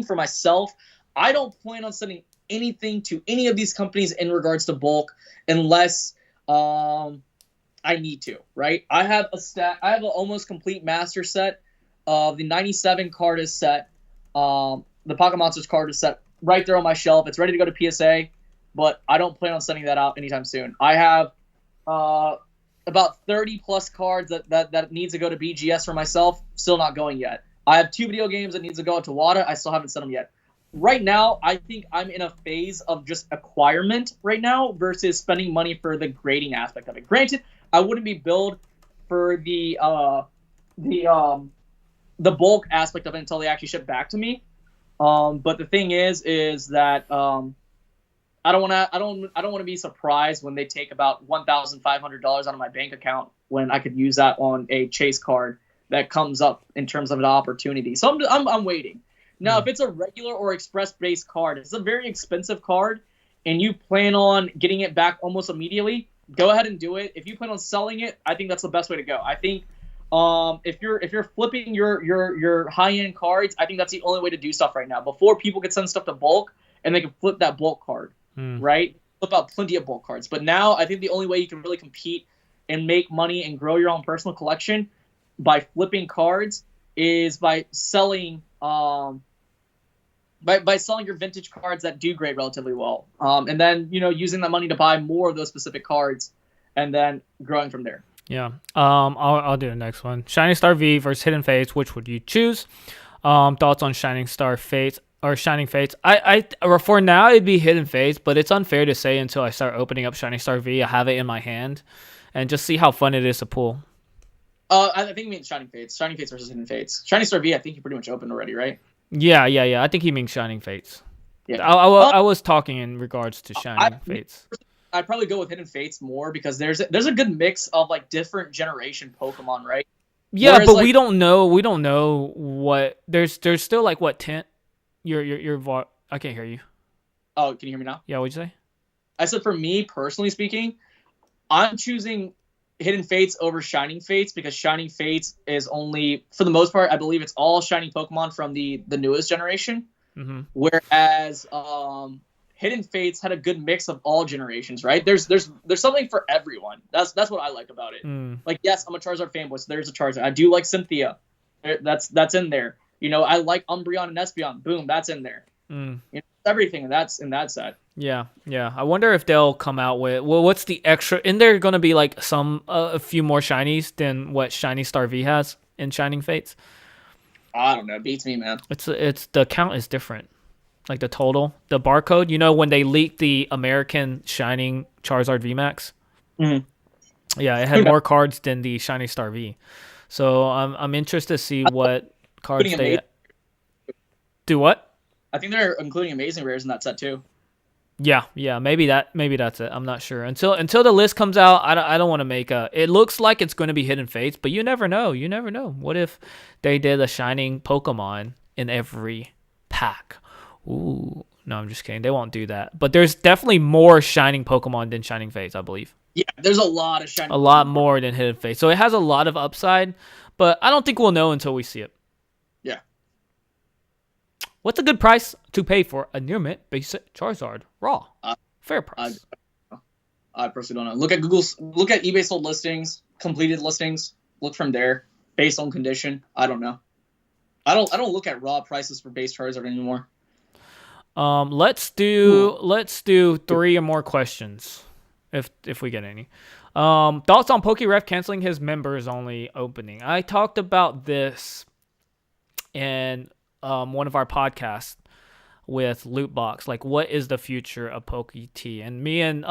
for myself, I don't plan on sending anything to any of these companies in regards to bulk unless I need to, right? I have an almost complete master set of the 97 card is set. The Pocket Monsters card is set right there on my shelf. It's ready to go to PSA, but I don't plan on sending that out anytime soon. I have about 30 plus cards that needs to go to BGS for myself, still not going yet. I have 2 video games that needs to go to WADA. I still haven't sent them yet. Right now, I think I'm in a phase of just acquirement right now versus spending money for the grading aspect of it. Granted, I wouldn't be billed for the bulk aspect of it until they actually ship back to me. But the thing is that I don't want to be surprised when they take about $1,500 out of my bank account when I could use that on a chase card that comes up in terms of an opportunity. So I'm waiting. Now, if it's a regular or express-based card, it's a very expensive card, and you plan on getting it back almost immediately, go ahead and do it. If you plan on selling it, I think that's the best way to go. I think if you're flipping your high-end cards, I think that's the only way to do stuff right now. Before people could send stuff to bulk, and they can flip that bulk card, right? Flip out plenty of bulk cards. But now I think the only way you can really compete and make money and grow your own personal collection by flipping cards is by selling by selling your vintage cards that do grade relatively well, and then using that money to buy more of those specific cards, and then growing from there. Yeah. I'll do the next one. Shining Star V versus Hidden Fates. Which would you choose? Thoughts on Shining Star Fates or Shining Fates? For now it'd be Hidden Fates, but it's unfair to say until I start opening up Shining Star V. I have it in my hand, and just see how fun it is to pull. I think you mean Shining Fates. Shining Fates versus Hidden Fates. Shining Star V, I think you pretty much opened already, right? Yeah. I think he means Shining Fates. Yeah. I was talking in regards to Shining Fates. I'd probably go with Hidden Fates more because there's a good mix of like different generation Pokemon, right? Yeah, whereas, but we don't know what there's still like what tint your I can't hear you. Oh, can you hear me now? Yeah, what'd you say? I said for me personally speaking, I'm choosing Hidden Fates over Shining Fates because Shining Fates is only, for the most part, I believe it's all Shining Pokemon from the newest generation. Mm-hmm. Whereas Hidden Fates had a good mix of all generations, right? There's something for everyone. That's what I like about it. Like, yes, I'm a Charizard fanboy, so there's a Charizard. I do like Cynthia. That's in there. I like Umbreon and Espeon. Boom, that's in there. Everything that's in that set. Yeah. I wonder if they'll come out with what's the extra? Isn't there going to be like a few more shinies than what Shiny Star V has in Shining Fates? I don't know. It beats me, man. It's the count is different. Like the total, the barcode. When they leaked the American Shining Charizard VMAX. Mm-hmm. Yeah, it had more cards than the Shiny Star V. So I'm interested to see what cards they do. What? I think they're including amazing rares in that set too. Yeah, maybe that's it. I'm not sure until the list comes out. I don't want to make a. It looks like it's going to be Hidden Fates, but you never know. What if they did a Shining Pokemon in every pack? Ooh, no, I'm just kidding. They won't do that. But there's definitely more Shining Pokemon than Shining Fates, I believe. Yeah, there's a lot of Shining. A lot more than Hidden Fates, so it has a lot of upside. But I don't think we'll know until we see it. Yeah. What's a good price to pay for a near mint basic Charizard raw? Fair price. I personally don't know. Look at eBay sold listings, completed listings. Look from there, based on condition. I don't know. I don't look at raw prices for base Charizard anymore. Let's do 3 or more questions, if we get any. Thoughts on PokeRef canceling his members only opening? I talked about this in one of our podcasts with Lootbox. Like, what is the future of PokeT? And me and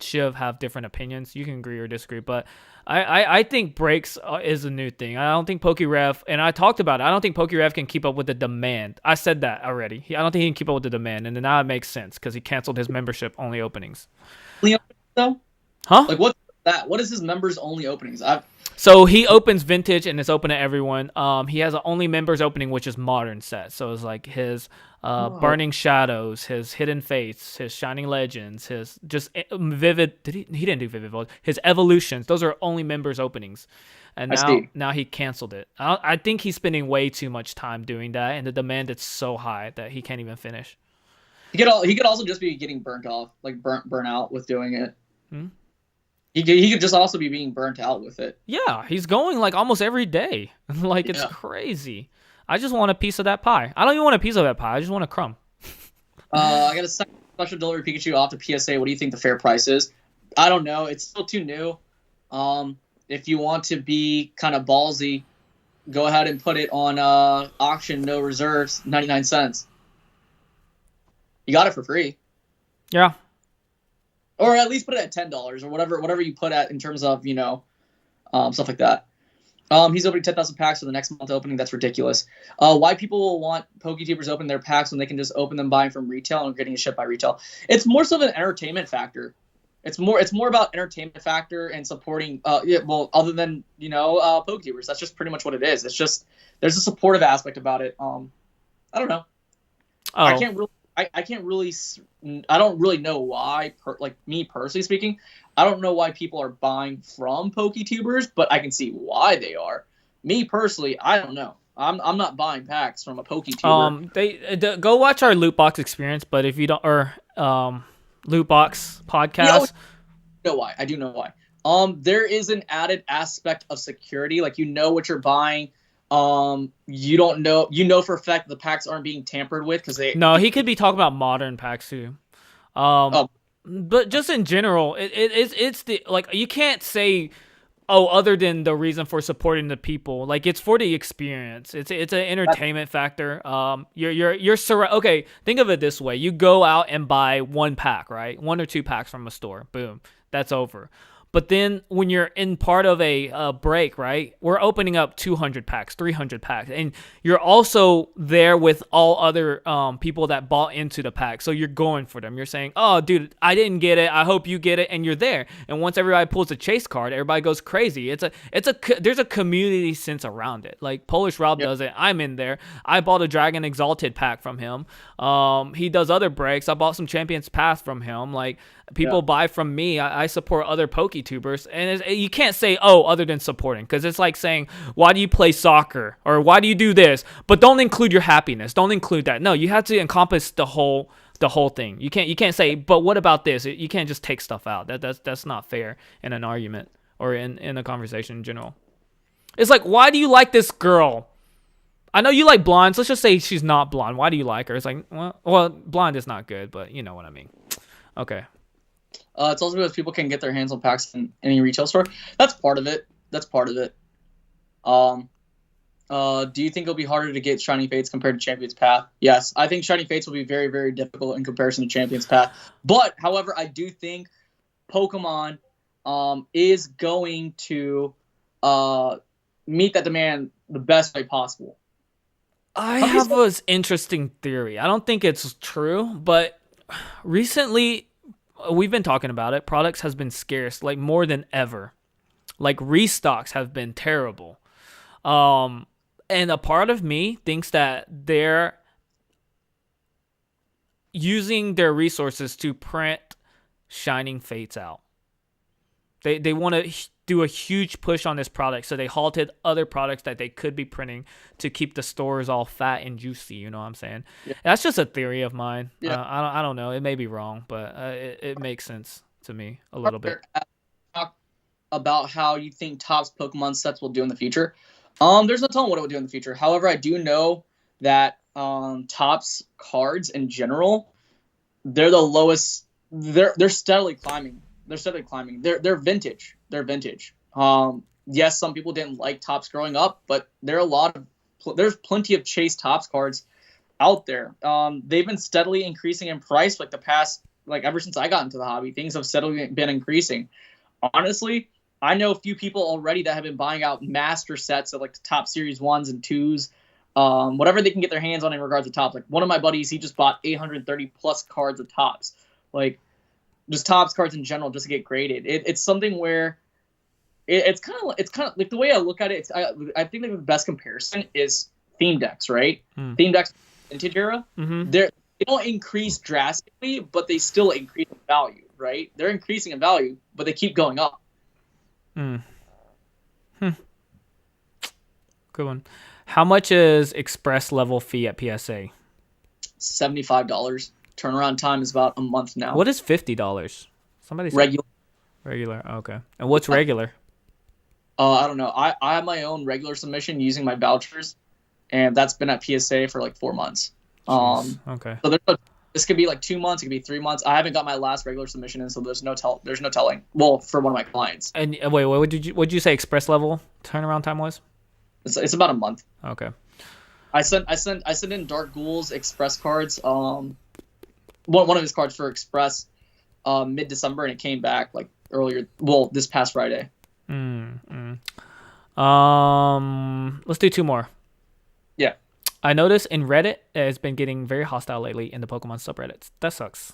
Shiv have different opinions. You can agree or disagree, but I think breaks is a new thing. I don't think PokeRef, and I talked about it, I don't think PokeRef can keep up with the demand. I said that already. I don't think he can keep up with the demand, and then now it makes sense because he canceled his membership only openings. Only openings, though? Huh? Like, what's that? What is his members only openings? So he opens vintage and it's open to everyone. He has an only members opening, which is modern set. So it's like his Burning Shadows, his Hidden Fates, his Shining Legends, his just Vivid. He didn't do Vivid Volts. His Evolutions. Those are only members openings. And now he canceled it. I think he's spending way too much time doing that, and the demand is so high that he can't even finish. He could also just be getting burnt off, like burnt out with doing it. He could just also be being burnt out with it. Yeah, he's going like almost every day. Like, it's crazy. I just want a piece of that pie. I don't even want a piece of that pie. I just want a crumb. I got a special delivery Pikachu off the PSA. What do you think the fair price is? I don't know. It's still too new. If you want to be kind of ballsy, go ahead and put it on auction, no reserves, 99 cents. You got it for free. Yeah. Or at least put it at $10 or whatever you put at in terms of, stuff like that. He's opening 10,000 packs for the next month opening. That's ridiculous. Why people will want PokeTubers open their packs when they can just open them buying from retail and getting a ship by retail? It's more so of an entertainment factor. It's more about entertainment factor and supporting. Other than PokeTubers, that's just pretty much what it is. It's just there's a supportive aspect about it. I don't know. Oh. I don't really know why. Me personally speaking, I don't know why people are buying from PokeTubers, but I can see why they are. Me personally, I don't know. I'm not buying packs from a PokeTuber. Go watch our loot box experience, but if you don't, or loot box podcast. I do know why. There is an added aspect of security, like what you're buying. You don't know, for a fact the packs aren't being tampered with because they. No, he could be talking about modern packs too. But just in general, it's the you can't say, other than the reason for supporting the people, like it's for the experience. It's an entertainment factor. Okay, think of it this way: you go out and buy one pack, right? 1 or 2 packs from a store. Boom, that's over. But then when you're in part of a break, right, we're opening up 200 packs, 300 packs. And you're also there with all other people that bought into the pack. So you're going for them. You're saying, oh, dude, I didn't get it. I hope you get it. And you're there. And once everybody pulls a chase card, everybody goes crazy. There's a community sense around it. Like Polish Rob does it. I'm in there. I bought a Dragon Exalted pack from him. He does other breaks. I bought some Champions Path from him. Like, people buy from me. I support other PokeTubers, and you can't say, other than supporting, because it's like saying, why do you play soccer, or why do you do this, but don't include your happiness. Don't include that. No, you have to encompass the whole thing. You can't say, but what about this? You can't just take stuff out. That's not fair in an argument or in a conversation in general. It's like, why do you like this girl? I know you like blondes. Let's just say she's not blonde. Why do you like her? It's like, well, blonde is not good, but you know what I mean. Okay. It's also because people can get their hands on packs in any retail store. That's part of it. Do you think it'll be harder to get Shiny Fates compared to Champion's Path? Yes, I think Shiny Fates will be very, very difficult in comparison to Champion's Path. But, however, I do think Pokemon is going to meet that demand the best way possible. I have an interesting theory. I don't think it's true, but recently we've been talking about it. Products has been scarce, like more than ever. Like restocks have been terrible. And a part of me thinks that they're using their resources to print Shining Fates out. They want to do a huge push on this product, so they halted other products that they could be printing to keep the stores all fat and juicy. You know what I'm saying? Yeah. That's just a theory of mine. Yeah. I don't know. It may be wrong, but it makes sense to me a little bit. Talk about how you think Topps Pokemon sets will do in the future. There's no telling what it will do in the future. However, I do know that Topps cards in general, they're the lowest. They're steadily climbing. They're vintage. Yes, some people didn't like Topps growing up, but there's plenty of Chase Topps cards out there. They've been steadily increasing in price like the past ever since I got into the hobby, things have steadily been increasing. Honestly, I know a few people already that have been buying out master sets of like the top series 1s and 2s, whatever they can get their hands on in regards to Topps. Like one of my buddies, he just bought 830 plus cards of Topps, like just Topps cards in general, just to get graded. It's something where it's kind of like the way I look at it. I think like the best comparison is theme decks, right? Theme decks, vintage era. They don't increase drastically, but they still increase in value, right? They're increasing in value, but they keep going up. Good one. How much is express level fee at PSA? $75. Turnaround time is about a month now. What is $50? Somebody said Regular. Regular. Okay. And what's regular? I don't know. I have my own regular submission using my vouchers, and that's been at PSA for like 4 months. Okay. So this could be like 2 months. It could be 3 months. I haven't got my last regular submission in, so there's no telling. Well, for one of my clients. And wait, what did you say express level turnaround time was? It's about a month. Okay. I sent in Dark Ghouls express cards. One of his cards for express, mid-December, and it came back like earlier. Well, this past Friday. Let's do 2 more. Yeah. I noticed in Reddit it's been getting very hostile lately in the Pokemon subreddits. That sucks.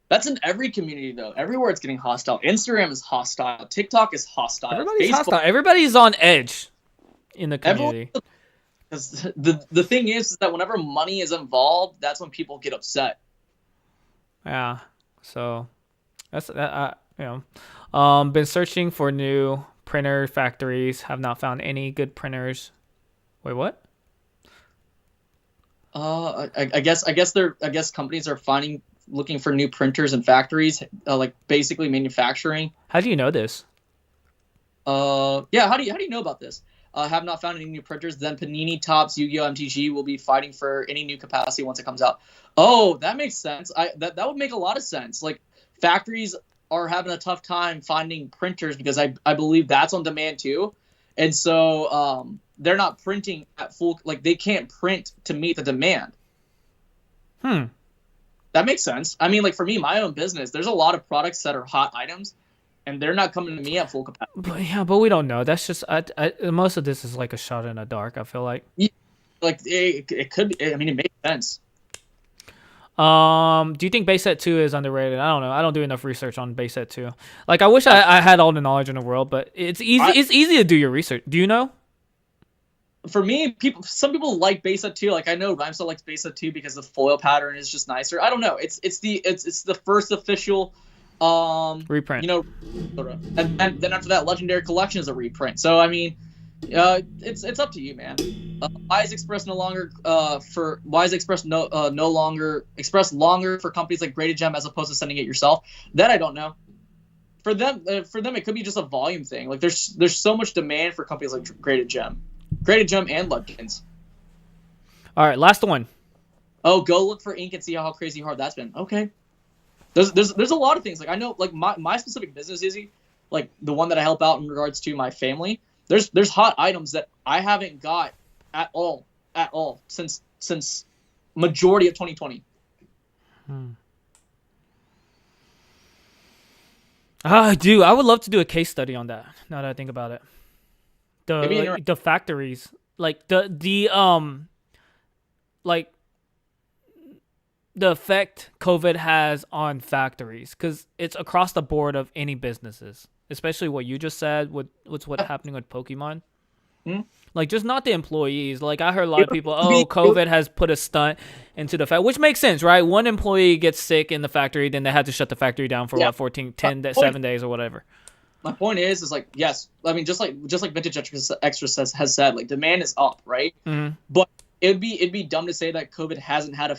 That's in every community though. Everywhere it's getting hostile. Instagram is hostile. TikTok is hostile. Everybody's hostile. Everybody's on edge in the community. Because the thing is that whenever money is involved, that's when people get upset. Yeah. So that's been searching for new printer factories. Have not found any good printers. Wait, what? I guess companies are looking for new printers and factories, like basically manufacturing. How do you know this? Yeah. How do you know about this? Have not found any new printers. Then Panini, Topps, Yu-Gi-Oh, MTG will be fighting for any new capacity once it comes out. Oh, that makes sense. That would make a lot of sense. Like factories are having a tough time finding printers because I believe that's on demand too, and so they're not printing at full. Like they can't print to meet the demand. That makes sense. I mean, like for me, my own business, there's a lot of products that are hot items, and they're not coming to me at full capacity. But we don't know. That's just most of this is like a shot in the dark. I feel like. Yeah, like it could. I mean, it makes sense. Do you think base set 2 is underrated? I don't know. I don't do enough research on base set 2. Like I wish I had all the knowledge in the world, but it's easy. It's easy to do your research. Do you know? For me, some people like base set 2. Like I know Rhymestar likes base set 2 because the foil pattern is just nicer. I don't know. It's the first official reprint. You know, and then after that, Legendary Collection is a reprint. So I mean, it's up to you, man. Why is Express no longer no longer Express longer for companies like Graded Gem as opposed to sending it yourself? That I don't know. For them, it could be just a volume thing. Like there's so much demand for companies like Graded Gem and Legends. All right, last one. Oh, go look for ink and see how crazy hard that's been. Okay. There's a lot of things. Like I know, like my specific business, Izzy, like the one that I help out in regards to my family. There's hot items that I haven't got at all since majority of 2020. Dude, I would love to do a case study on that. Now that I think about it, the factories, like the effect COVID has on factories, because it's across the board of any businesses, especially what you just said with what's happening with Pokemon. Like just not the employees. Like I heard a lot of people, COVID has put a stunt into the factory, which makes sense, right? One employee gets sick in the factory, then they had to shut the factory down for 7 days or whatever. My point is like, yes, I mean, just like Vintage Extra has said, like demand is up, right? But it'd be dumb to say that COVID hadn't had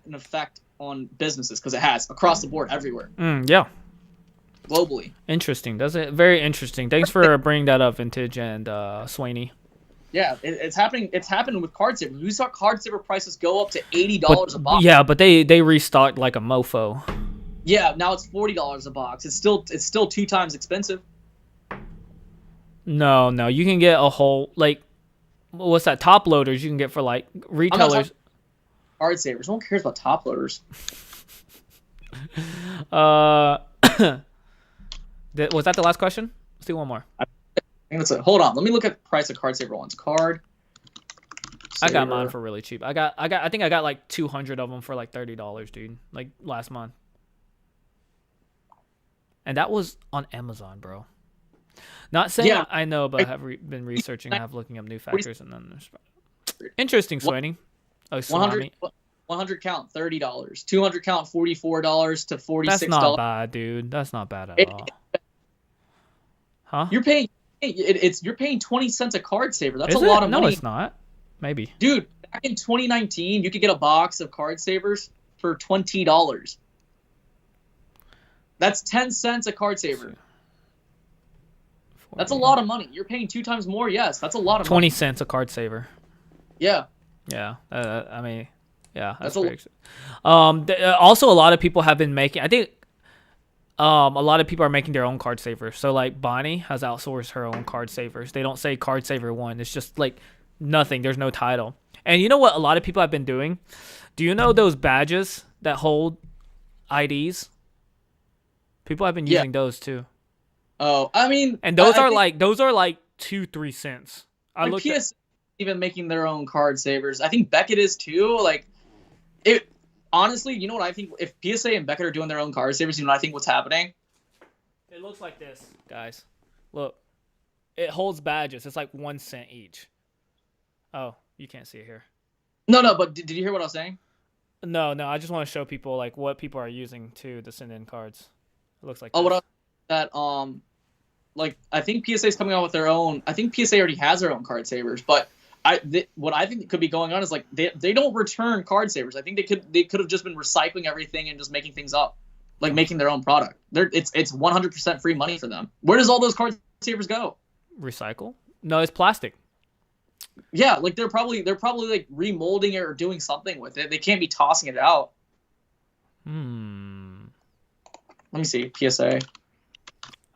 an effect on businesses, because it has across the board everywhere. Yeah. Globally. Interesting. That's it. Very interesting. Thanks for bringing that up, Vintage and Swaney. Yeah, it's happening. It's happened with card savers. We saw card saver prices go up to $80 a box. Yeah, but they restocked like a mofo. Yeah, now it's $40 a box. It's still 2 times expensive. No, you can get a whole, like, what's that? Top loaders you can get for like retailers. Card savers. No one cares about top loaders. Uh, was that the last question? Let's do one more. I think that's it. Hold on. Let me look at the price of card saver ones. Card. I got Saver. mine for really cheap. I think I got like 200 of them for like $30, dude. Like last month. And that was on Amazon, bro. Not saying Yeah. I know, but I have been researching. I have looking up new factors, and then there's interesting, Swaney. Oh, 100, salami. 100 count $30. 200 count $44 to $46. That's not bad, dude. That's not bad at all. Huh? You're paying. You're paying 20 cents a card saver. That's Is a it? lot of money. No, it's not. Maybe. Dude, back in 2019, you could get a box of card savers for $20. That's 10 cents a card saver. That's a lot of money. You're paying 2 times more. Yes, that's a lot of 20 money. cents a card saver. Yeah. Yeah. I mean, yeah, that's That's pretty. Also, a lot of people have been making. I think. A lot of people are making their own card savers. So like Bonnie has outsourced her own card savers. They don't say card saver 1. It's just like nothing. There's no title. And you know what a lot of people have been doing? Do you know those badges that hold IDs? People have been using those too. Oh, I mean, And those are like 2-3 cents. I like looked PS even making their own card savers. I think Beckett is too. Like it. Honestly, you know what I think? If PSA and Beckett are doing their own card savers, you know what I think what's happening? It looks like this, guys. Look. It holds badges. It's like 1 cent each. Oh, you can't see it here. No, but did you hear what I was saying? No, I just want to show people like what people are using to send in cards. It looks like Oh, this. what that like I think PSA is coming out with their own. I think PSA already has their own card savers, but what I think could be going on is like they don't return card savers. I think they could have just been recycling everything and just making things up, like making their own product. It's 100% free money for them. Where does all those card savers go? Recycle? No, it's plastic. Yeah, like they're probably like remolding it or doing something with it. They can't be tossing it out. Let me see PSA.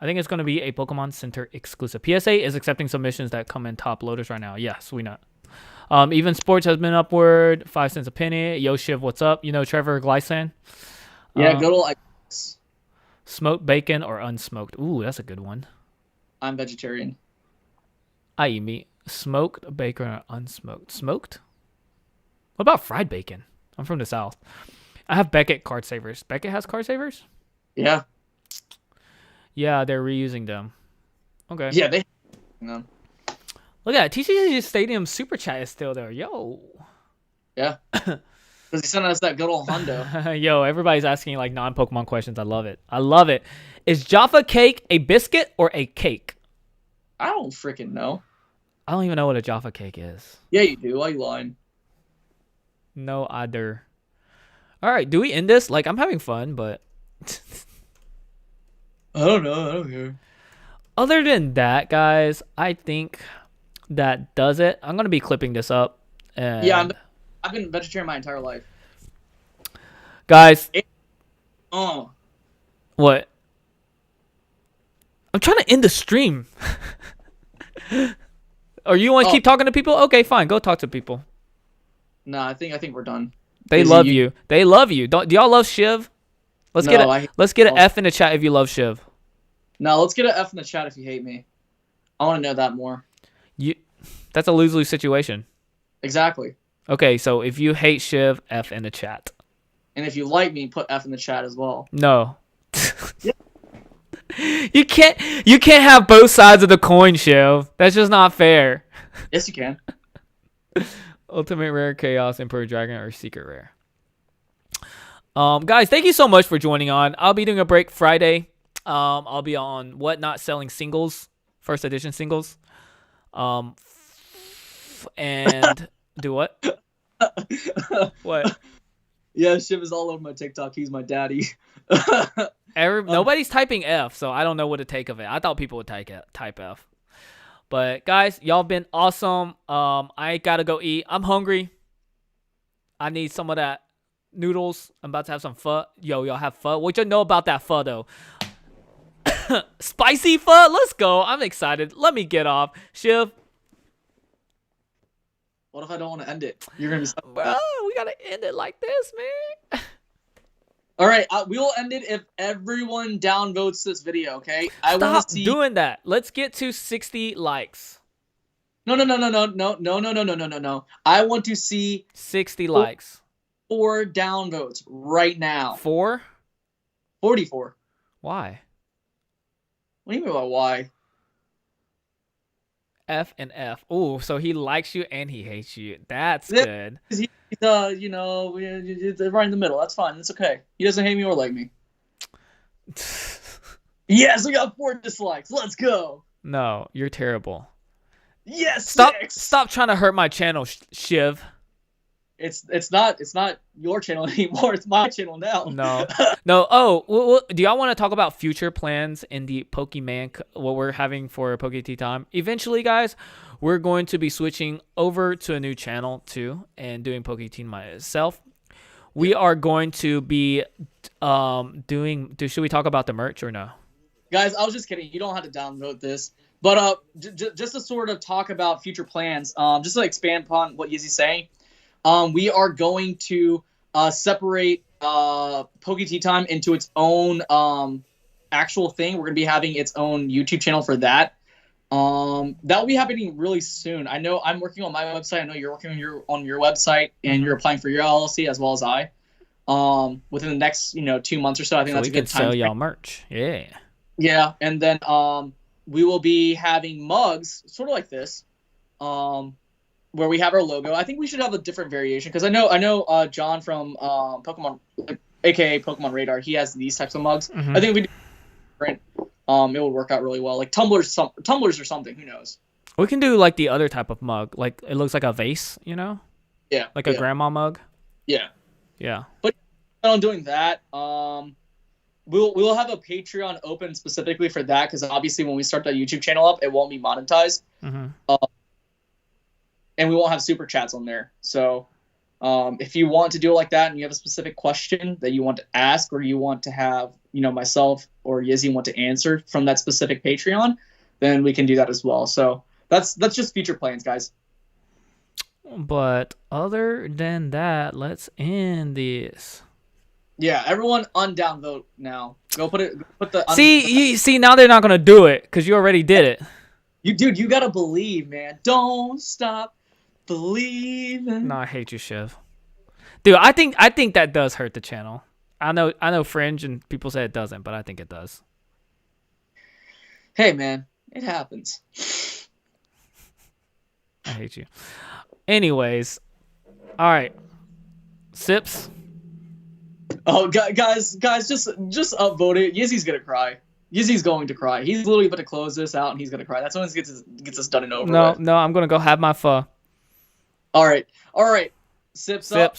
I think it's going to be a Pokemon Center exclusive. PSA is accepting submissions that come in top loaders right now. Yes, we know. Even Sports has been upward. 5 cents a penny. Yo, Shiv, what's up? You know Trevor Glycan? Yeah, go to like. Smoked bacon or unsmoked? Ooh, that's a good one. I'm vegetarian. I eat meat. Smoked bacon or unsmoked? Smoked? What about fried bacon? I'm from the South. I have Beckett card savers. Beckett has card savers? Yeah. Yeah, they're reusing them. Okay. Yeah, they. No. Look at that. TCG Stadium Super Chat is still there. Yo. Yeah. Because he sent us that good old hundo. Yo, everybody's asking like non-Pokemon questions. I love it. Is Jaffa cake a biscuit or a cake? I don't freaking know. I don't even know what a Jaffa cake is. Yeah, you do. Why are you lying? No other. All right, do we end this? Like, I'm having fun, but I don't know. I don't care. other than that, guys, I think that does it. I'm gonna be clipping this up. And Yeah, I've been vegetarian my entire life. guys, Oh. what? I'm trying to end the stream. Or you want to keep talking to people? Okay, fine. Go talk to people. No, I think we're done. They love you. They love you. Do y'all love Shiv? Let's get an F in the chat if you love Shiv. No, let's get an F in the chat if you hate me. I want to know that more. That's a lose-lose situation. Exactly. Okay, so if you hate Shiv, F in the chat. And if you like me, put F in the chat as well. No. You can't have both sides of the coin, Shiv. That's just not fair. Yes, you can. Ultimate Rare, Chaos, Emperor Dragon, or Secret Rare. Guys, thank you so much for joining on. I'll be doing a break Friday. I'll be on What Not Selling Singles, first edition singles. And do what? What? Yeah, Shiv is all over my TikTok. He's my daddy. Nobody's typing F, so I don't know what to take of it. I thought people would type F. But guys, y'all been awesome. I gotta go eat. I'm hungry. I need some of that noodles. I'm about to have some pho. Yo, y'all have pho? What you know about that pho though? Spicy pho? Let's go. I'm excited. Let me get off. Shiv. What if I don't want to end it? You're gonna be. Bro, we gotta end it like this, man. All right, we will end it if everyone downvotes this video. Okay, I want Stop to see. doing that. Let's get to 60 likes. No, no, no, no, no, no, no, no, no, no, no, no, no. I want to see 60 likes. 4 downvotes right now. 4? 44. Why? What do you mean by why? F and F. Ooh, so he likes you and he hates you. That's Yeah, good. He's you know, it's right in the middle. That's fine. It's okay. He doesn't hate me or like me. Yes, we got 4 dislikes. Let's go. No, you're terrible. Yes, Stop 6. stop trying to hurt my channel, Shiv. It's not your channel anymore. It's my channel now. No. No. Oh, do y'all want to talk about future plans in the Pokemon, what we're having for Poke Tea Time? Eventually, guys, we're going to be switching over to a new channel too and doing Poke Tea myself. We are going to be should we talk about the merch or no? Guys, I was just kidding. You don't have to downvote this. But just to sort of talk about future plans, just to expand upon what Yizzy's saying, we are going to separate Poke Tea Time into its own actual thing. We're going to be having its own YouTube channel for that. That will be happening really soon. I know I'm working on my website. I know you're working on your website, and you're applying for your LLC as well as I. Within the next 2 months or so, I think that's a good time. We can sell y'all merch. Yeah. Yeah, and then we will be having mugs, sort of like this, where we have our logo. I think we should have a different variation because I know John from Pokemon, aka Pokemon Radar, he has these types of mugs. I think if we do different, it would work out really well. Like tumblers or something. Who knows? We can do like the other type of mug, like it looks like a vase, Yeah. like a grandma mug. Yeah. Yeah. But on doing that, we'll have a Patreon open specifically for that because obviously when we start that YouTube channel up, it won't be monetized. And we won't have super chats on there. So if you want to do it like that and you have a specific question that you want to ask or you want to have, myself or Yizzy want to answer from that specific Patreon, then we can do that as well. So that's just future plans, guys. But other than that, let's end this. Yeah, everyone undownvote now. Go put the see now they're not gonna do it because you already did it. You gotta believe, man. Don't stop believing. No, I hate you, Shiv. Dude, I think that does hurt the channel. I know Fringe and people say it doesn't, but I think it does. Hey, man, it happens. I hate you. Anyways, all right, Sips. Oh, guys, just upvote it. Yizzy's gonna cry. Yizzy's going to cry. He's literally about to close this out, and he's gonna cry. That's when he gets us done and over with. No, I'm gonna go have my pho. All right. Sips up.